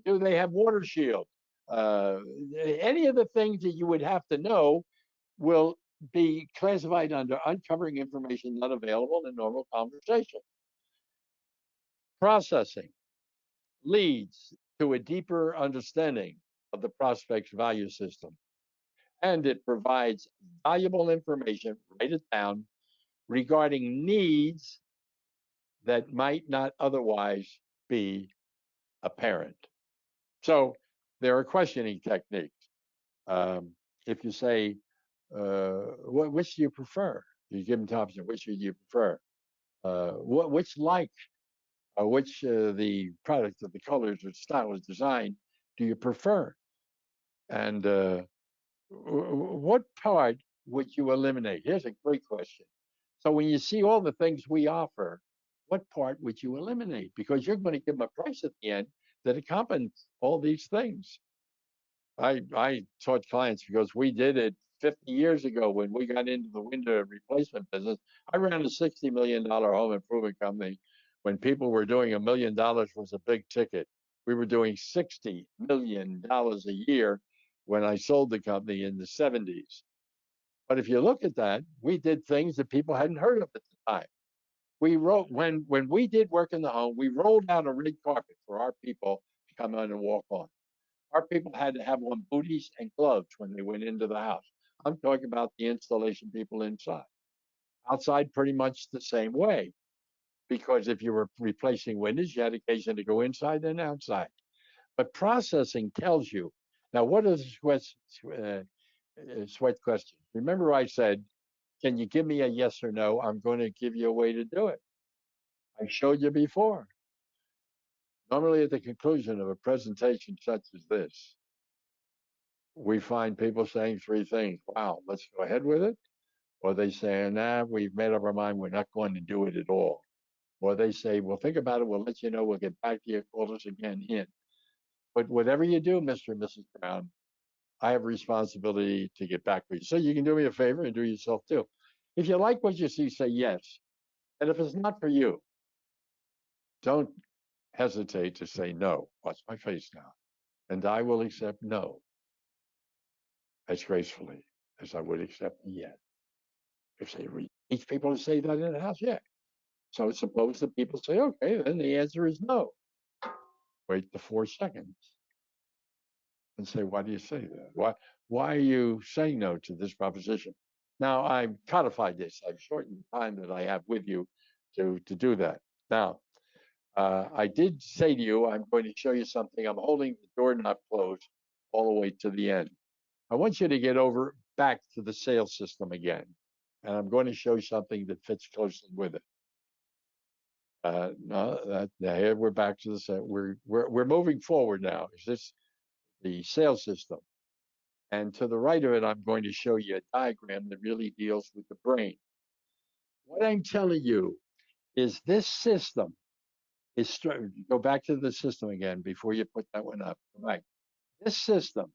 Do they have water shield? Any of the things that you would have to know will be classified under uncovering information not available in normal conversation. Processing leads to a deeper understanding of the prospect's value system, and it provides valuable information, write it down, regarding needs that might not otherwise be apparent. So there are questioning techniques. If you say, which do you prefer? You give them the option, which do you prefer? Which like, which the product of the colors or style or design do you prefer? And what part would you eliminate? Here's a great question. So when you see all the things we offer, what part would you eliminate? Because you're going to give them a price at the end that accompanies all these things. I taught clients because we did it 50 years ago when we got into the window replacement business. I ran a $60 million home improvement company when people were doing $1 million was a big ticket. We were doing $60 million a year when I sold the company in the 70s. But if you look at that, we did things that people hadn't heard of at the time. We wrote, when we did work in the home, we rolled out a red carpet for our people to come in and walk on. Our people had to have on booties and gloves when they went into the house. I'm talking about the installation people inside. Outside, pretty much the same way, because if you were replacing windows, you had occasion to go inside and outside. But processing tells you. Now, what is sweat question? Remember I said, can you give me a yes or no? I'm going to give you a way to do it. I showed you before. Normally at the conclusion of a presentation such as this, we find people saying three things. Wow, let's go ahead with it. Or they say, nah, we've made up our mind, we're not going to do it at all. Or they say, well, think about it, we'll let you know, we'll get back to you, call us again, hint. But whatever you do, Mr. and Mrs. Brown, I have a responsibility to get back with you. So you can do me a favor and do yourself too. If you like what you see, say yes. And if it's not for you, don't hesitate to say no. Watch my face now. And I will accept no as gracefully as I would accept a yes. If they teach people to say that in the house, yeah. So suppose that people say, okay, then the answer is no. Wait the 4 seconds and say, why do you say that? Why are you saying no to this proposition? Now, I've codified this. I've shortened the time that I have with you to do that. Now, I did say to you, I'm going to show you something. I'm holding the doorknob closed all the way to the end. I want you to get back to the sales system again. And I'm going to show you something that fits closely with it. Here we're back to the we're moving forward now. Is this the sales system? And to the right of it, I'm going to show you a diagram that really deals with the brain. What I'm telling you is this system is, go back to the system again before you put that one up. Right. This system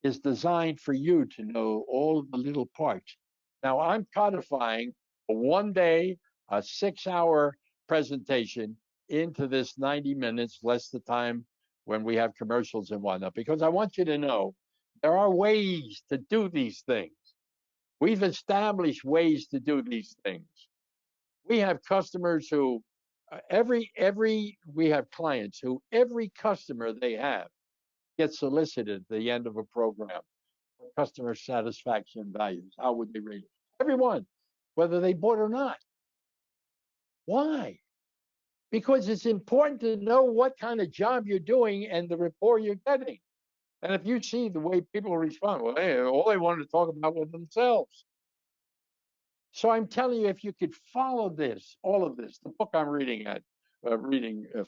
is designed for you to know all of the little parts. Now I'm codifying a 1 day, a 6-hour presentation into this 90 minutes, less the time when we have commercials and whatnot, because I want you to know there are ways to do these things. We've established ways to do these things. We have customers who, we have clients who every customer they have gets solicited at the end of a program for customer satisfaction values. How would they rate it? Everyone, whether they bought or not. Why? Because it's important to know what kind of job you're doing and the rapport you're getting. And if you see the way people respond, well, hey, all they wanted to talk about was themselves. So I'm telling you, if you could follow this, all of this, the book I'm reading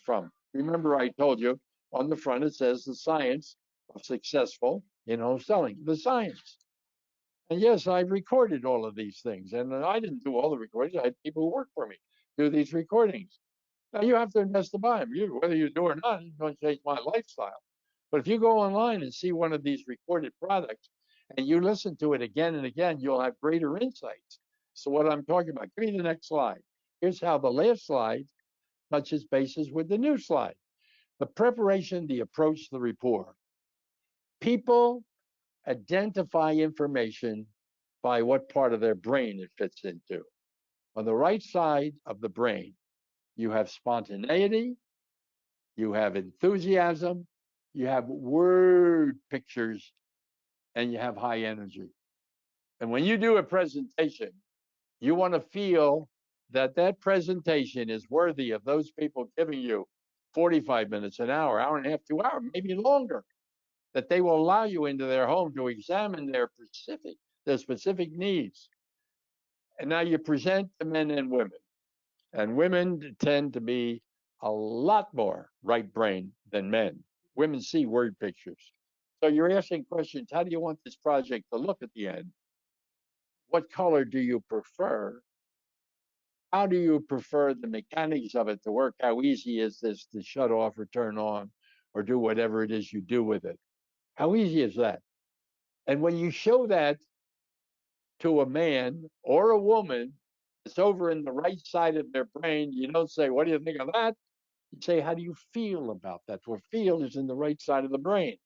from. Remember, I told you on the front it says the science of successful in-home selling. The science. And yes, I recorded all of these things, and I didn't do all the recordings. I had people who work for me do these recordings. Now you have to invest to buy them. Whether you do or not, it's going to change my lifestyle. But if you go online and see one of these recorded products and you listen to it again and again, you'll have greater insights. So what I'm talking about, give me the next slide. Here's how the last slide touches bases with the new slide. The preparation, the approach, the rapport. People identify information by what part of their brain it fits into. On the right side of the brain, you have spontaneity, you have enthusiasm, you have word pictures, and you have high energy. And when you do a presentation, you want to feel that that presentation is worthy of those people giving you 45 minutes, an hour, hour and a half, 2 hours, maybe longer, that they will allow you into their home to examine their specific needs. And now you present to men and women. And women tend to be a lot more right brain than men. Women see word pictures. So you're asking questions, how do you want this project to look at the end? What color do you prefer? How do you prefer the mechanics of it to work? How easy is this to shut off or turn on or do whatever it is you do with it? How easy is that? And when you show that to a man or a woman, it's over in the right side of their brain. You don't say, what do you think of that? You say, how do you feel about that? Well, feel is in the right side of the brain.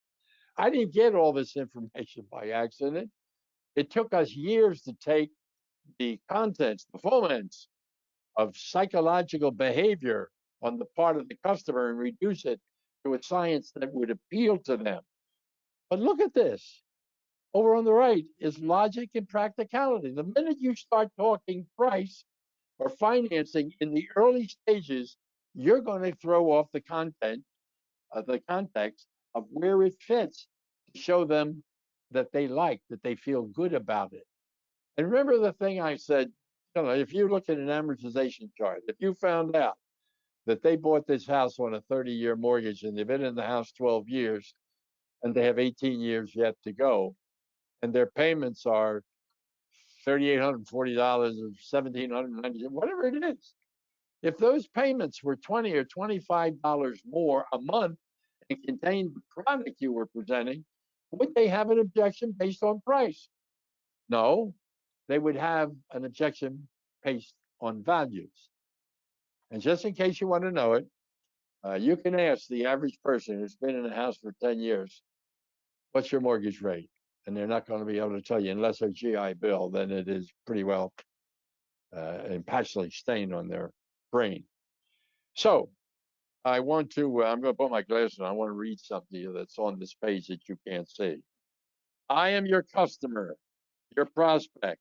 I didn't get all this information by accident. It took us years to take the contents, the foments, of psychological behavior on the part of the customer and reduce it to a science that would appeal to them. But look at this. Over on the right is logic and practicality. The minute you start talking price or financing in the early stages, you're going to throw off the content of the context of where it fits to show them that they feel good about it. And remember the thing I said, if you look at an amortization chart, if you found out that they bought this house on a 30-year mortgage and they've been in the house 12 years and they have 18 years yet to go, and their payments are $3,840 or $1,790, whatever it is. If those payments were $20 or $25 more a month and contained the product you were presenting, would they have an objection based on price? No, they would have an objection based on values. And just in case you want to know it, you can ask the average person who's been in a house for 10 years, what's your mortgage rate? And they're not going to be able to tell you unless they're GI Bill, then it is pretty well impactfully stained on their brain. So I'm going to put my glasses on. I want to read something that's on this page that you can't see. I am your customer, your prospect.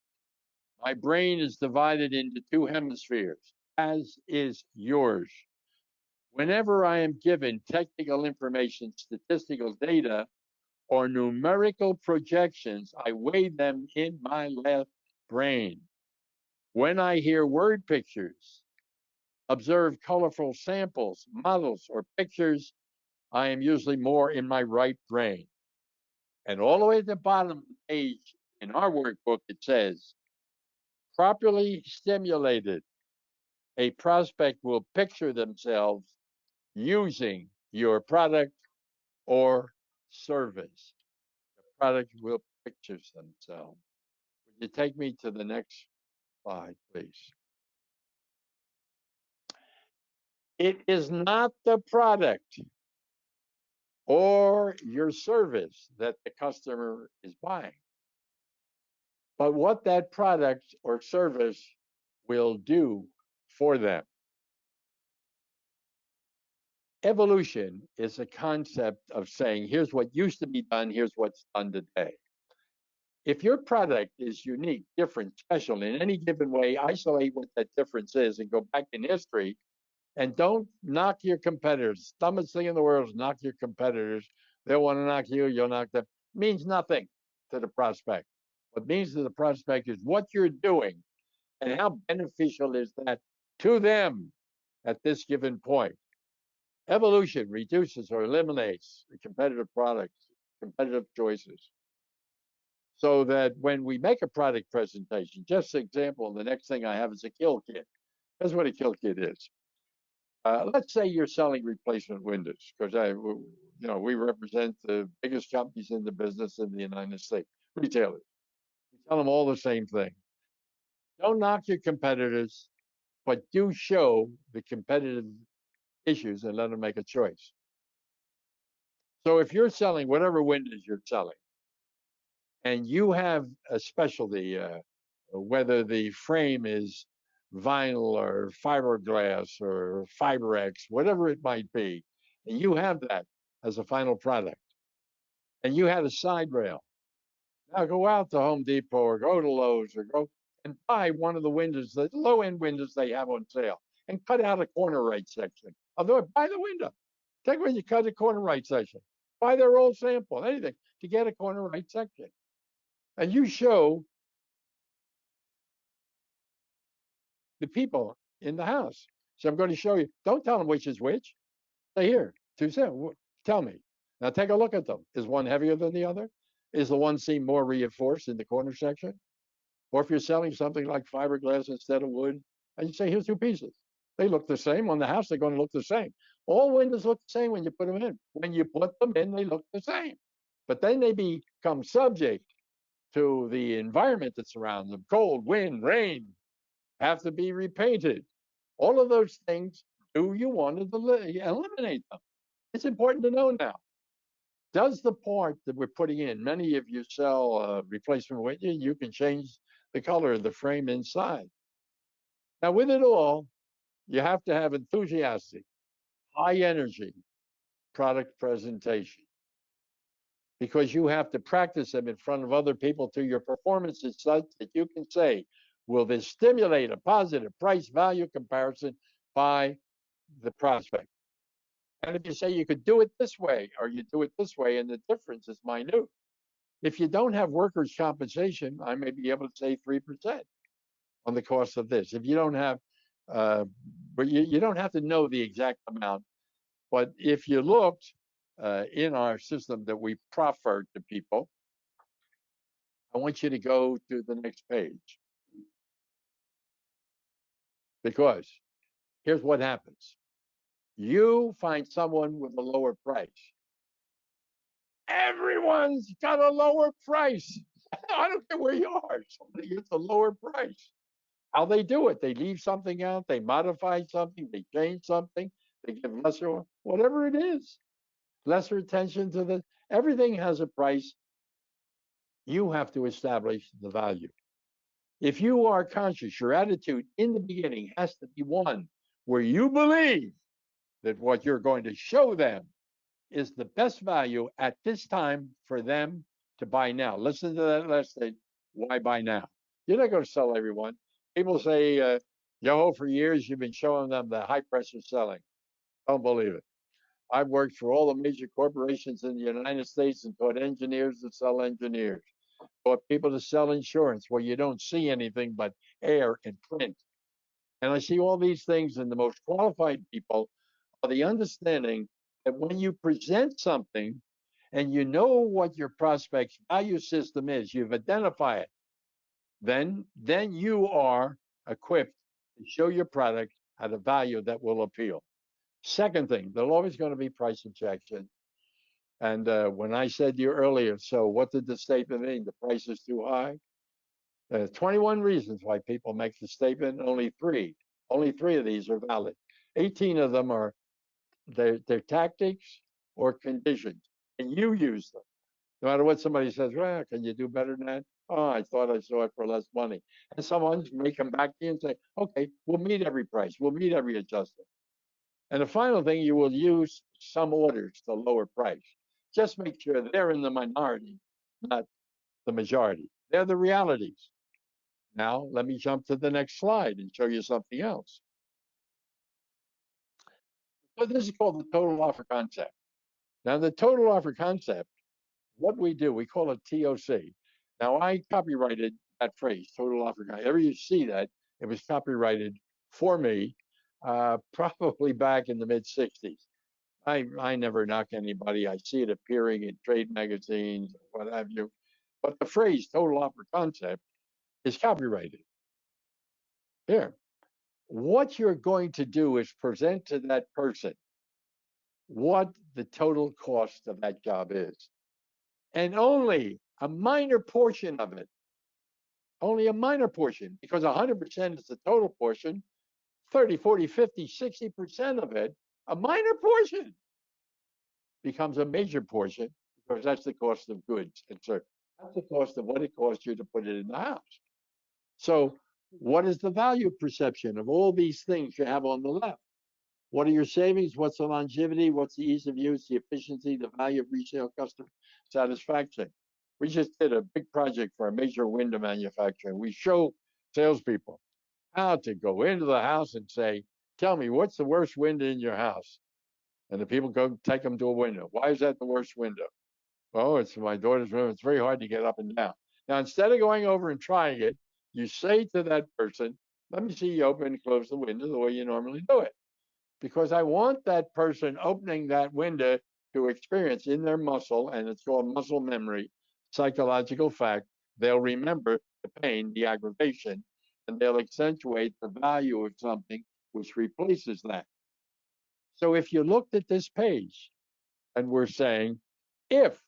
My brain is divided into two hemispheres, as is yours. Whenever I am given technical information, statistical data, or numerical projections, I weigh them in my left brain. When I hear word pictures, observe colorful samples, models, or pictures, I am usually more in my right brain. And all the way at the bottom of the page in our workbook, it says, properly stimulated, a prospect will picture themselves using your product or service. The product will picture themselves. Would you take me to the next slide, please? It is not the product or your service that the customer is buying, but what that product or service will do for them. Evolution is a concept of saying, here's what used to be done, here's what's done today. If your product is unique, different, special in any given way, isolate what that difference is and go back in history and don't knock your competitors. Dumbest thing in the world is knock your competitors. They'll want to knock you, you'll knock them. Means nothing to the prospect. What means to the prospect is what you're doing and how beneficial is that to them at this given point. Evolution reduces or eliminates the competitive products, competitive choices. So that when we make a product presentation, just an example, the next thing I have is a kill kit. That's what a kill kit is. Let's say you're selling replacement windows, because we represent the biggest companies in the business in the United States, retailers. We tell them all the same thing. Don't knock your competitors, but do show the competitive issues and let them make a choice. So if you're selling whatever windows you're selling, and you have a specialty, whether the frame is vinyl or fiberglass or Fiberex, whatever it might be, and you have that as a final product, and you had a side rail. Now go out to Home Depot or go to Lowe's or go and buy one of the windows, the low-end windows they have on sale, and cut out a corner right section. Although buy the window. Take when you cut a corner right section. Buy their old sample, anything, to get a corner right section. And you show the people in the house. So I'm going to show you. Don't tell them which is which. Say, here, tell me. Now take a look at them. Is one heavier than the other? Is the one seam more reinforced in the corner section? Or if you're selling something like fiberglass instead of wood, and you say, here's two pieces. They look the same. On the house, they're going to look the same. All windows look the same when you put them in. When you put them in, they look the same. But then they become subject to the environment that surrounds them. Cold, wind, rain, have to be repainted. All of those things, do you want to eliminate them? It's important to know now. Does the part that we're putting in, many of you sell replacement window, you can change the color of the frame inside. Now, with it all, you have to have enthusiastic, high energy product presentation, because you have to practice them in front of other people till your performance is such that you can say, will this stimulate a positive price value comparison by the prospect? And if you say you could do it this way, or you do it this way, and the difference is minute. If you don't have workers' compensation, I may be able to say 3% on the cost of this. If you don't have, but you don't have to know the exact amount. But if you looked in our system that we proffer to people, I want you to go to the next page. Because here's what happens. You find someone with a lower price. Everyone's got a lower price. I don't care where you are. Somebody gets a lower price. How they do it? They leave something out. They modify something. They change something. They give lesser, whatever it is. Lesser attention to the. Everything has a price. You have to establish the value. If you are conscious, your attitude in the beginning has to be one where you believe that what you're going to show them is the best value at this time for them to buy now. Listen to that last thing. Why buy now? You're not going to sell everyone. People say, Yoho, for years, you've been showing them the high pressure selling. Don't believe it. I've worked for all the major corporations in the United States and taught engineers to sell engineers. Taught people to sell insurance where you don't see anything but air and print. And I see all these things, and the most qualified people are the understanding that when you present something and you know what your prospect's value system is, you've identified it, then you are equipped to show your product at a value that will appeal. Second thing, there's always going to be price objection. And when I said to you earlier, so what did the statement mean? The price is too high? 21 reasons why people make the statement, only three of these are valid. 18 of them are their tactics or conditions, and you use them. No matter what somebody says, well, can you do better than that? Oh, I thought I saw it for less money. And someone may come back to you and say, okay, we'll meet every price. We'll meet every adjustment. And the final thing, you will use some orders to lower price. Just make sure they're in the minority, not the majority. They're the realities. Now, let me jump to the next slide and show you something else. So this is called the total offer concept. Now, the total offer concept, what we do, we call it TOC. Now, I copyrighted that phrase, total offer concept. Ever you see that, it was copyrighted for me, probably back in the mid-'60s. I never knock anybody. I see it appearing in trade magazines, what have you. But the phrase total offer concept is copyrighted. Here, what you're going to do is present to that person what the total cost of that job is. And only a minor portion of it, only a minor portion, because 100% is the total portion, 30, 40, 50, 60% of it, a minor portion becomes a major portion, because that's the cost of goods and services. That's the cost of what it costs you to put it in the house. So what is the value perception of all these things you have on the left? What are your savings? What's the longevity? What's the ease of use, the efficiency, the value of resale customer satisfaction? We just did a big project for a major window manufacturer. We show salespeople how to go into the house and say, tell me, what's the worst window in your house? And the people go take them to a window. Why is that the worst window? Oh, it's my daughter's room. It's very hard to get up and down. Now, instead of going over and trying it, you say to that person, let me see you open and close the window the way you normally do it. Because I want that person opening that window to experience in their muscle, and it's called muscle memory, psychological fact, they'll remember the pain, the aggravation, and they'll accentuate the value of something which replaces that. So if you looked at this page, and we're saying, if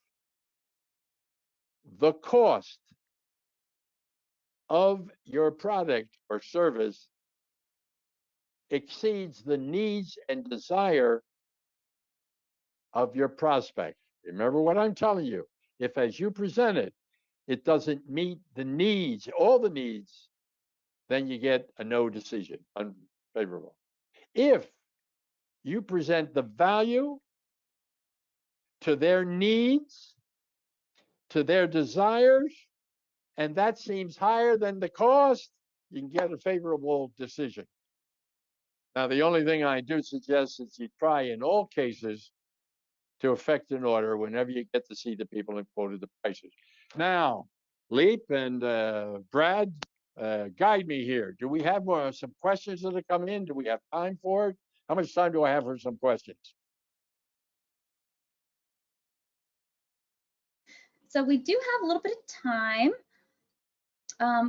the cost of your product or service exceeds the needs and desire of your prospect. Remember what I'm telling you. If as you present it, it doesn't meet the needs, all the needs then you get a no decision, unfavorable. If you present the value to their needs, to their desires, and that seems higher than the cost, you can get a favorable decision. Now, the only thing I do suggest is you try in all cases to effect an order whenever you get to see the people and quoted the prices. Now, Leap and Brad, guide me here. Do we have some questions that have come in? Do we have time for it? How much time do I have for some questions? So we do have a little bit of time.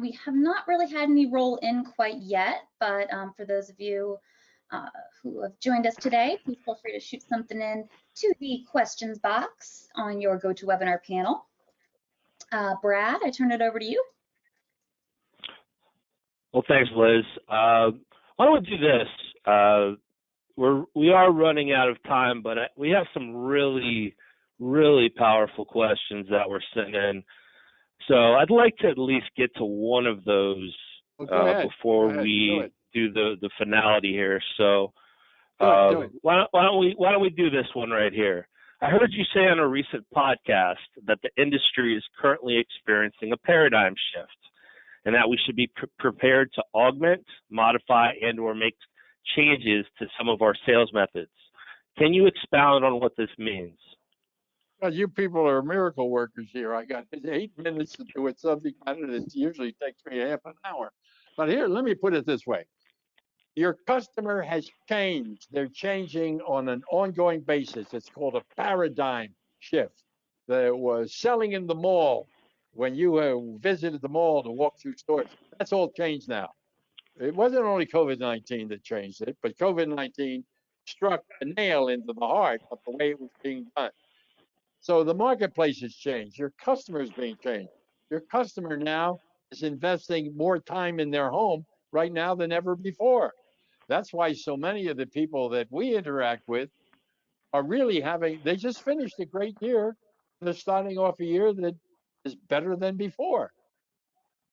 We have not really had any roll in quite yet, but for those of you who have joined us today, please feel free to shoot something in to the questions box on your GoToWebinar panel. Brad, I turn it over to you. Well, thanks, Liz. Why don't we do this? We are running out of time, but we have some really, really powerful questions that were sent in. So I'd like to at least get to one of those before we do the finality here. So why don't we do this one right here? I heard you say on a recent podcast that the industry is currently experiencing a paradigm shift, and that we should be prepared to augment, modify, and/or make changes to some of our sales methods. Can you expound on what this means? Well, you people are miracle workers here. I got 8 minutes to do it. Something that usually takes me half an hour. But here, let me put it this way. Your customer has changed. They're changing on an ongoing basis. It's called a paradigm shift. There was selling in the mall when you visited the mall to walk through stores. That's all changed now. It wasn't only COVID-19 that changed it, but COVID-19 struck a nail into the heart of the way it was being done. So the marketplace has changed. Your customer is being changed. Your customer now is investing more time in their home right now than ever before. That's why so many of the people that we interact with are really they just finished a great year. They're starting off a year that is better than before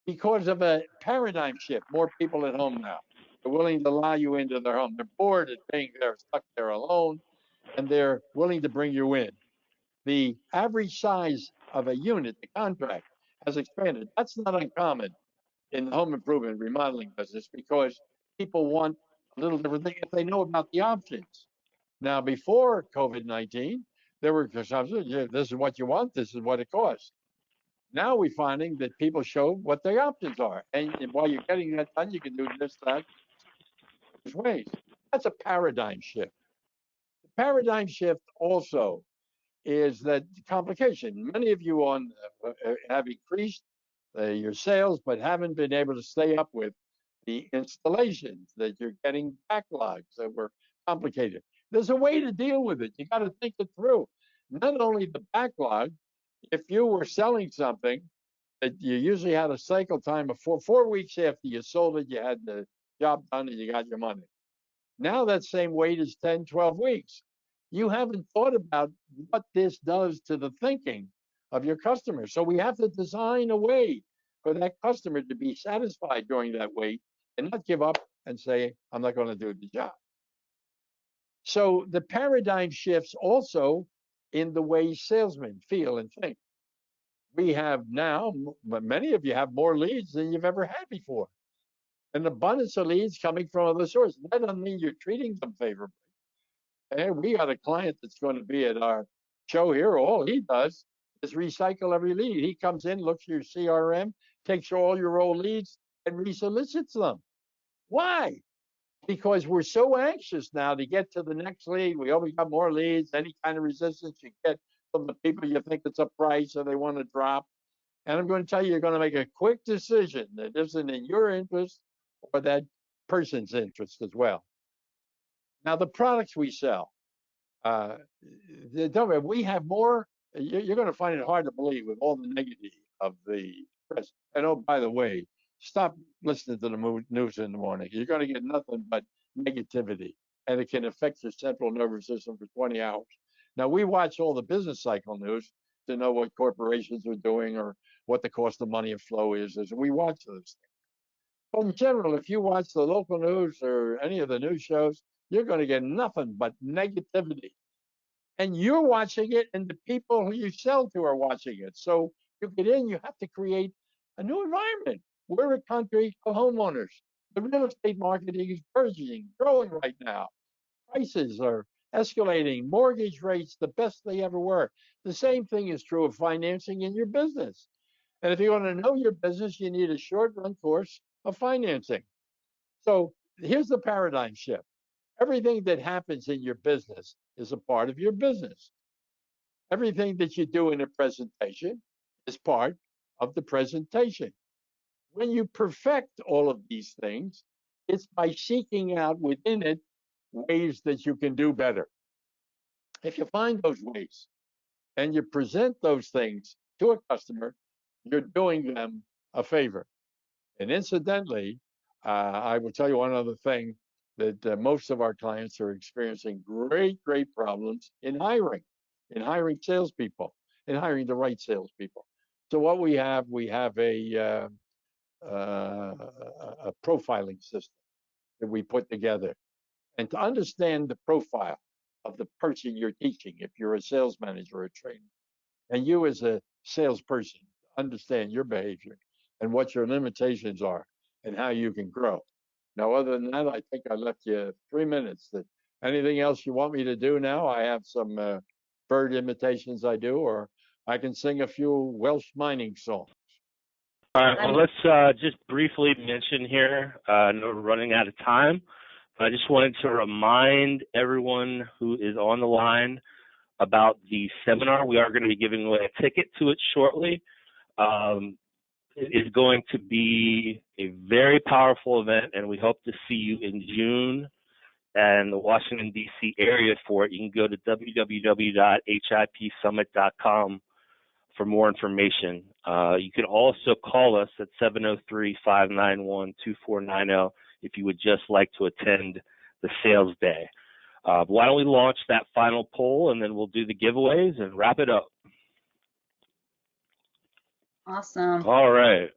because of a paradigm shift. More people at home now. They're willing to allow you into their home. They're bored of being there, stuck there alone, and they're willing to bring you in. The average size of a unit, the contract, has expanded. That's not uncommon in the home improvement remodeling business because people want a little different thing if they know about the options. Now, before COVID-19, there were assumptions, yeah, this is what you want, this is what it costs. Now we're finding that people show what their options are. And while you're getting that done, you can do this, that, ways. That's a paradigm shift. The paradigm shift also is that complication. Many of you have increased your sales, but haven't been able to stay up with the installations, that you're getting backlogs that were complicated. There's a way to deal with it. You got to think it through. Not only the backlog, if you were selling something that you usually had a cycle time of 4 weeks after you sold it, you had the job done and you got your money. Now that same wait is 10, 12 weeks. You haven't thought about what this does to the thinking of your customer. So we have to design a way for that customer to be satisfied during that wait and not give up and say, I'm not going to do the job. So the paradigm shifts also in the way salesmen feel and think. We have now, many of you have more leads than you've ever had before. An abundance of leads coming from other sources. That doesn't mean you're treating them favorably. And we got a client that's going to be at our show here. All he does is recycle every lead. He comes in, looks at your CRM, takes all your old leads and resolicits them. Why? Because we're so anxious now to get to the next lead. We always got more leads, any kind of resistance you get from the people you think it's a price or they want to drop. And I'm going to tell you, you're going to make a quick decision that isn't in your interest or that person's interest as well. Now, the products we sell, we have more. You're going to find it hard to believe with all the negative of the press. And oh, by the way, stop listening to the news in the morning. You're going to get nothing but negativity, and it can affect your central nervous system for 20 hours. Now, we watch all the business cycle news to know what corporations are doing or what the cost of money and flow is. We watch those things. In general, if you watch the local news or any of the news shows, you're going to get nothing but negativity. And you're watching it, and the people who you sell to are watching it. So you get in, you have to create a new environment. We're a country of homeowners. The real estate market is burgeoning, growing right now. Prices are escalating, mortgage rates the best they ever were. The same thing is true of financing in your business. And if you want to know your business, you need a short run course of financing. So here's the paradigm shift. Everything that happens in your business is a part of your business. Everything that you do in a presentation is part of the presentation. When you perfect all of these things, it's by seeking out within it ways that you can do better. If you find those ways and you present those things to a customer, you're doing them a favor. And incidentally, I will tell you one other thing that most of our clients are experiencing great problems in hiring salespeople, in hiring the right salespeople. So what we have a profiling system that we put together. And to understand the profile of the person you're teaching, if you're a sales manager or a trainer, and you as a salesperson, understand your behavior and what your limitations are and how you can grow. Now, other than that, I think I left you 3 minutes. Anything else you want me to do now? I have some bird imitations I do, or I can sing a few Welsh mining songs. All right, well, let's just briefly mention here, I know we're running out of time. I just wanted to remind everyone who is on the line about the seminar. We are going to be giving away a ticket to it shortly. It is going to be a very powerful event, and we hope to see you in June and the Washington, D.C. area for it. You can go to www.hipsummit.com for more information. You can also call us at 703-591-2490 if you would just like to attend the sales day. Why don't we launch that final poll, and then we'll do the giveaways and wrap it up. Awesome. All right.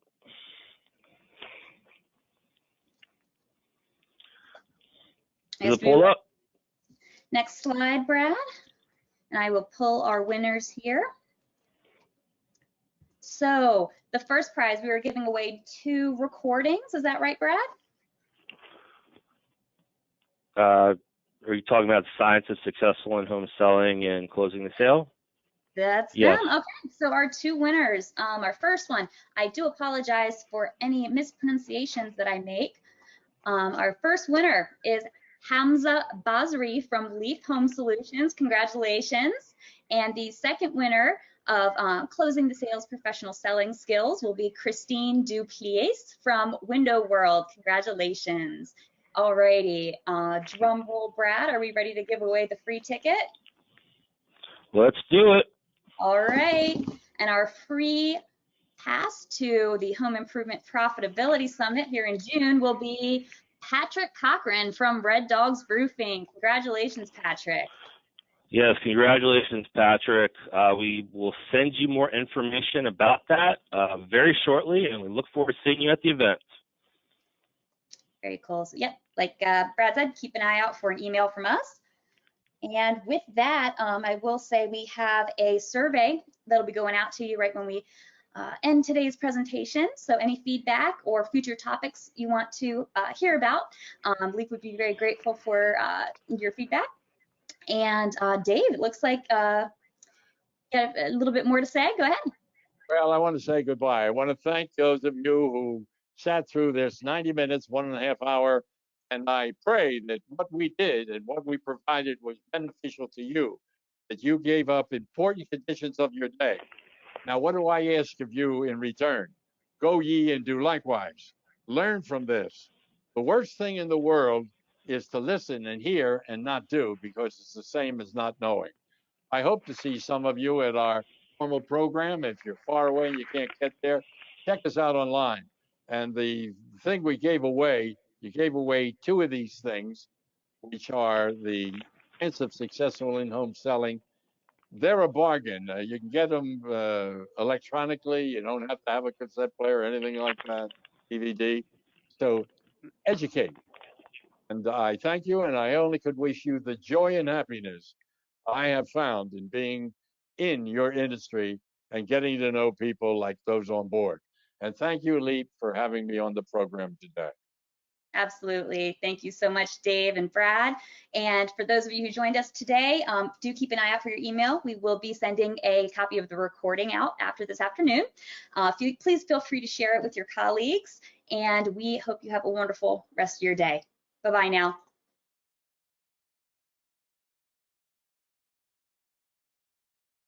Is it pulled up? Next slide, Brad. And I will pull our winners here. So the first prize, we were giving away 2 recordings. Is that right, Brad? Are you talking about Science of Successful in-Home Selling and Closing the Sale? That's yes. them. Okay, so our 2 winners. Our first one, I do apologize for any mispronunciations that I make. Our first winner is Hamza Basri from Leaf Home Solutions. Congratulations. And the second winner of Closing the Sales Professional Selling Skills will be Christine Duplies from Window World. Congratulations. Alrighty, drum roll, Brad. Are we ready to give away the free ticket? Let's do it. All right, and our free pass to the Home Improvement Profitability Summit here in June will be Patrick Cochran from Red Dogs Roofing. Congratulations, Patrick. Yes, congratulations, Patrick. We will send you more information about that very shortly, and we look forward to seeing you at the event. Very cool. So, yep, like Brad said, keep an eye out for an email from us. And with that, I will say we have a survey that'll be going out to you right when we end today's presentation. So any feedback or future topics you want to hear about, Leap would be very grateful for your feedback. And Dave, it looks like you have a little bit more to say. Go ahead. Well, I want to say goodbye. I want to thank those of you who sat through this 90 minutes, 1.5 hours, and I pray that what we did and what we provided was beneficial to you, that you gave up important conditions of your day. Now, what do I ask of you in return? Go ye and do likewise. Learn from this. The worst thing in the world is to listen and hear and not do, because it's the same as not knowing. I hope to see some of you at our formal program. If you're far away and you can't get there, check us out online. And the thing we gave away, you gave away 2 of these things, which are the Science of Successful in-Home Selling. They're a bargain. You can get them electronically. You don't have to have a cassette player or anything like that, DVD. So educate. And I thank you, and I only could wish you the joy and happiness I have found in being in your industry and getting to know people like those on board. And thank you, Leap, for having me on the program today. Absolutely. Thank you so much, Dave and Brad. And for those of you who joined us today, do keep an eye out for your email. We will be sending a copy of the recording out after this afternoon. Please feel free to share it with your colleagues, and we hope you have a wonderful rest of your day. Bye-bye now.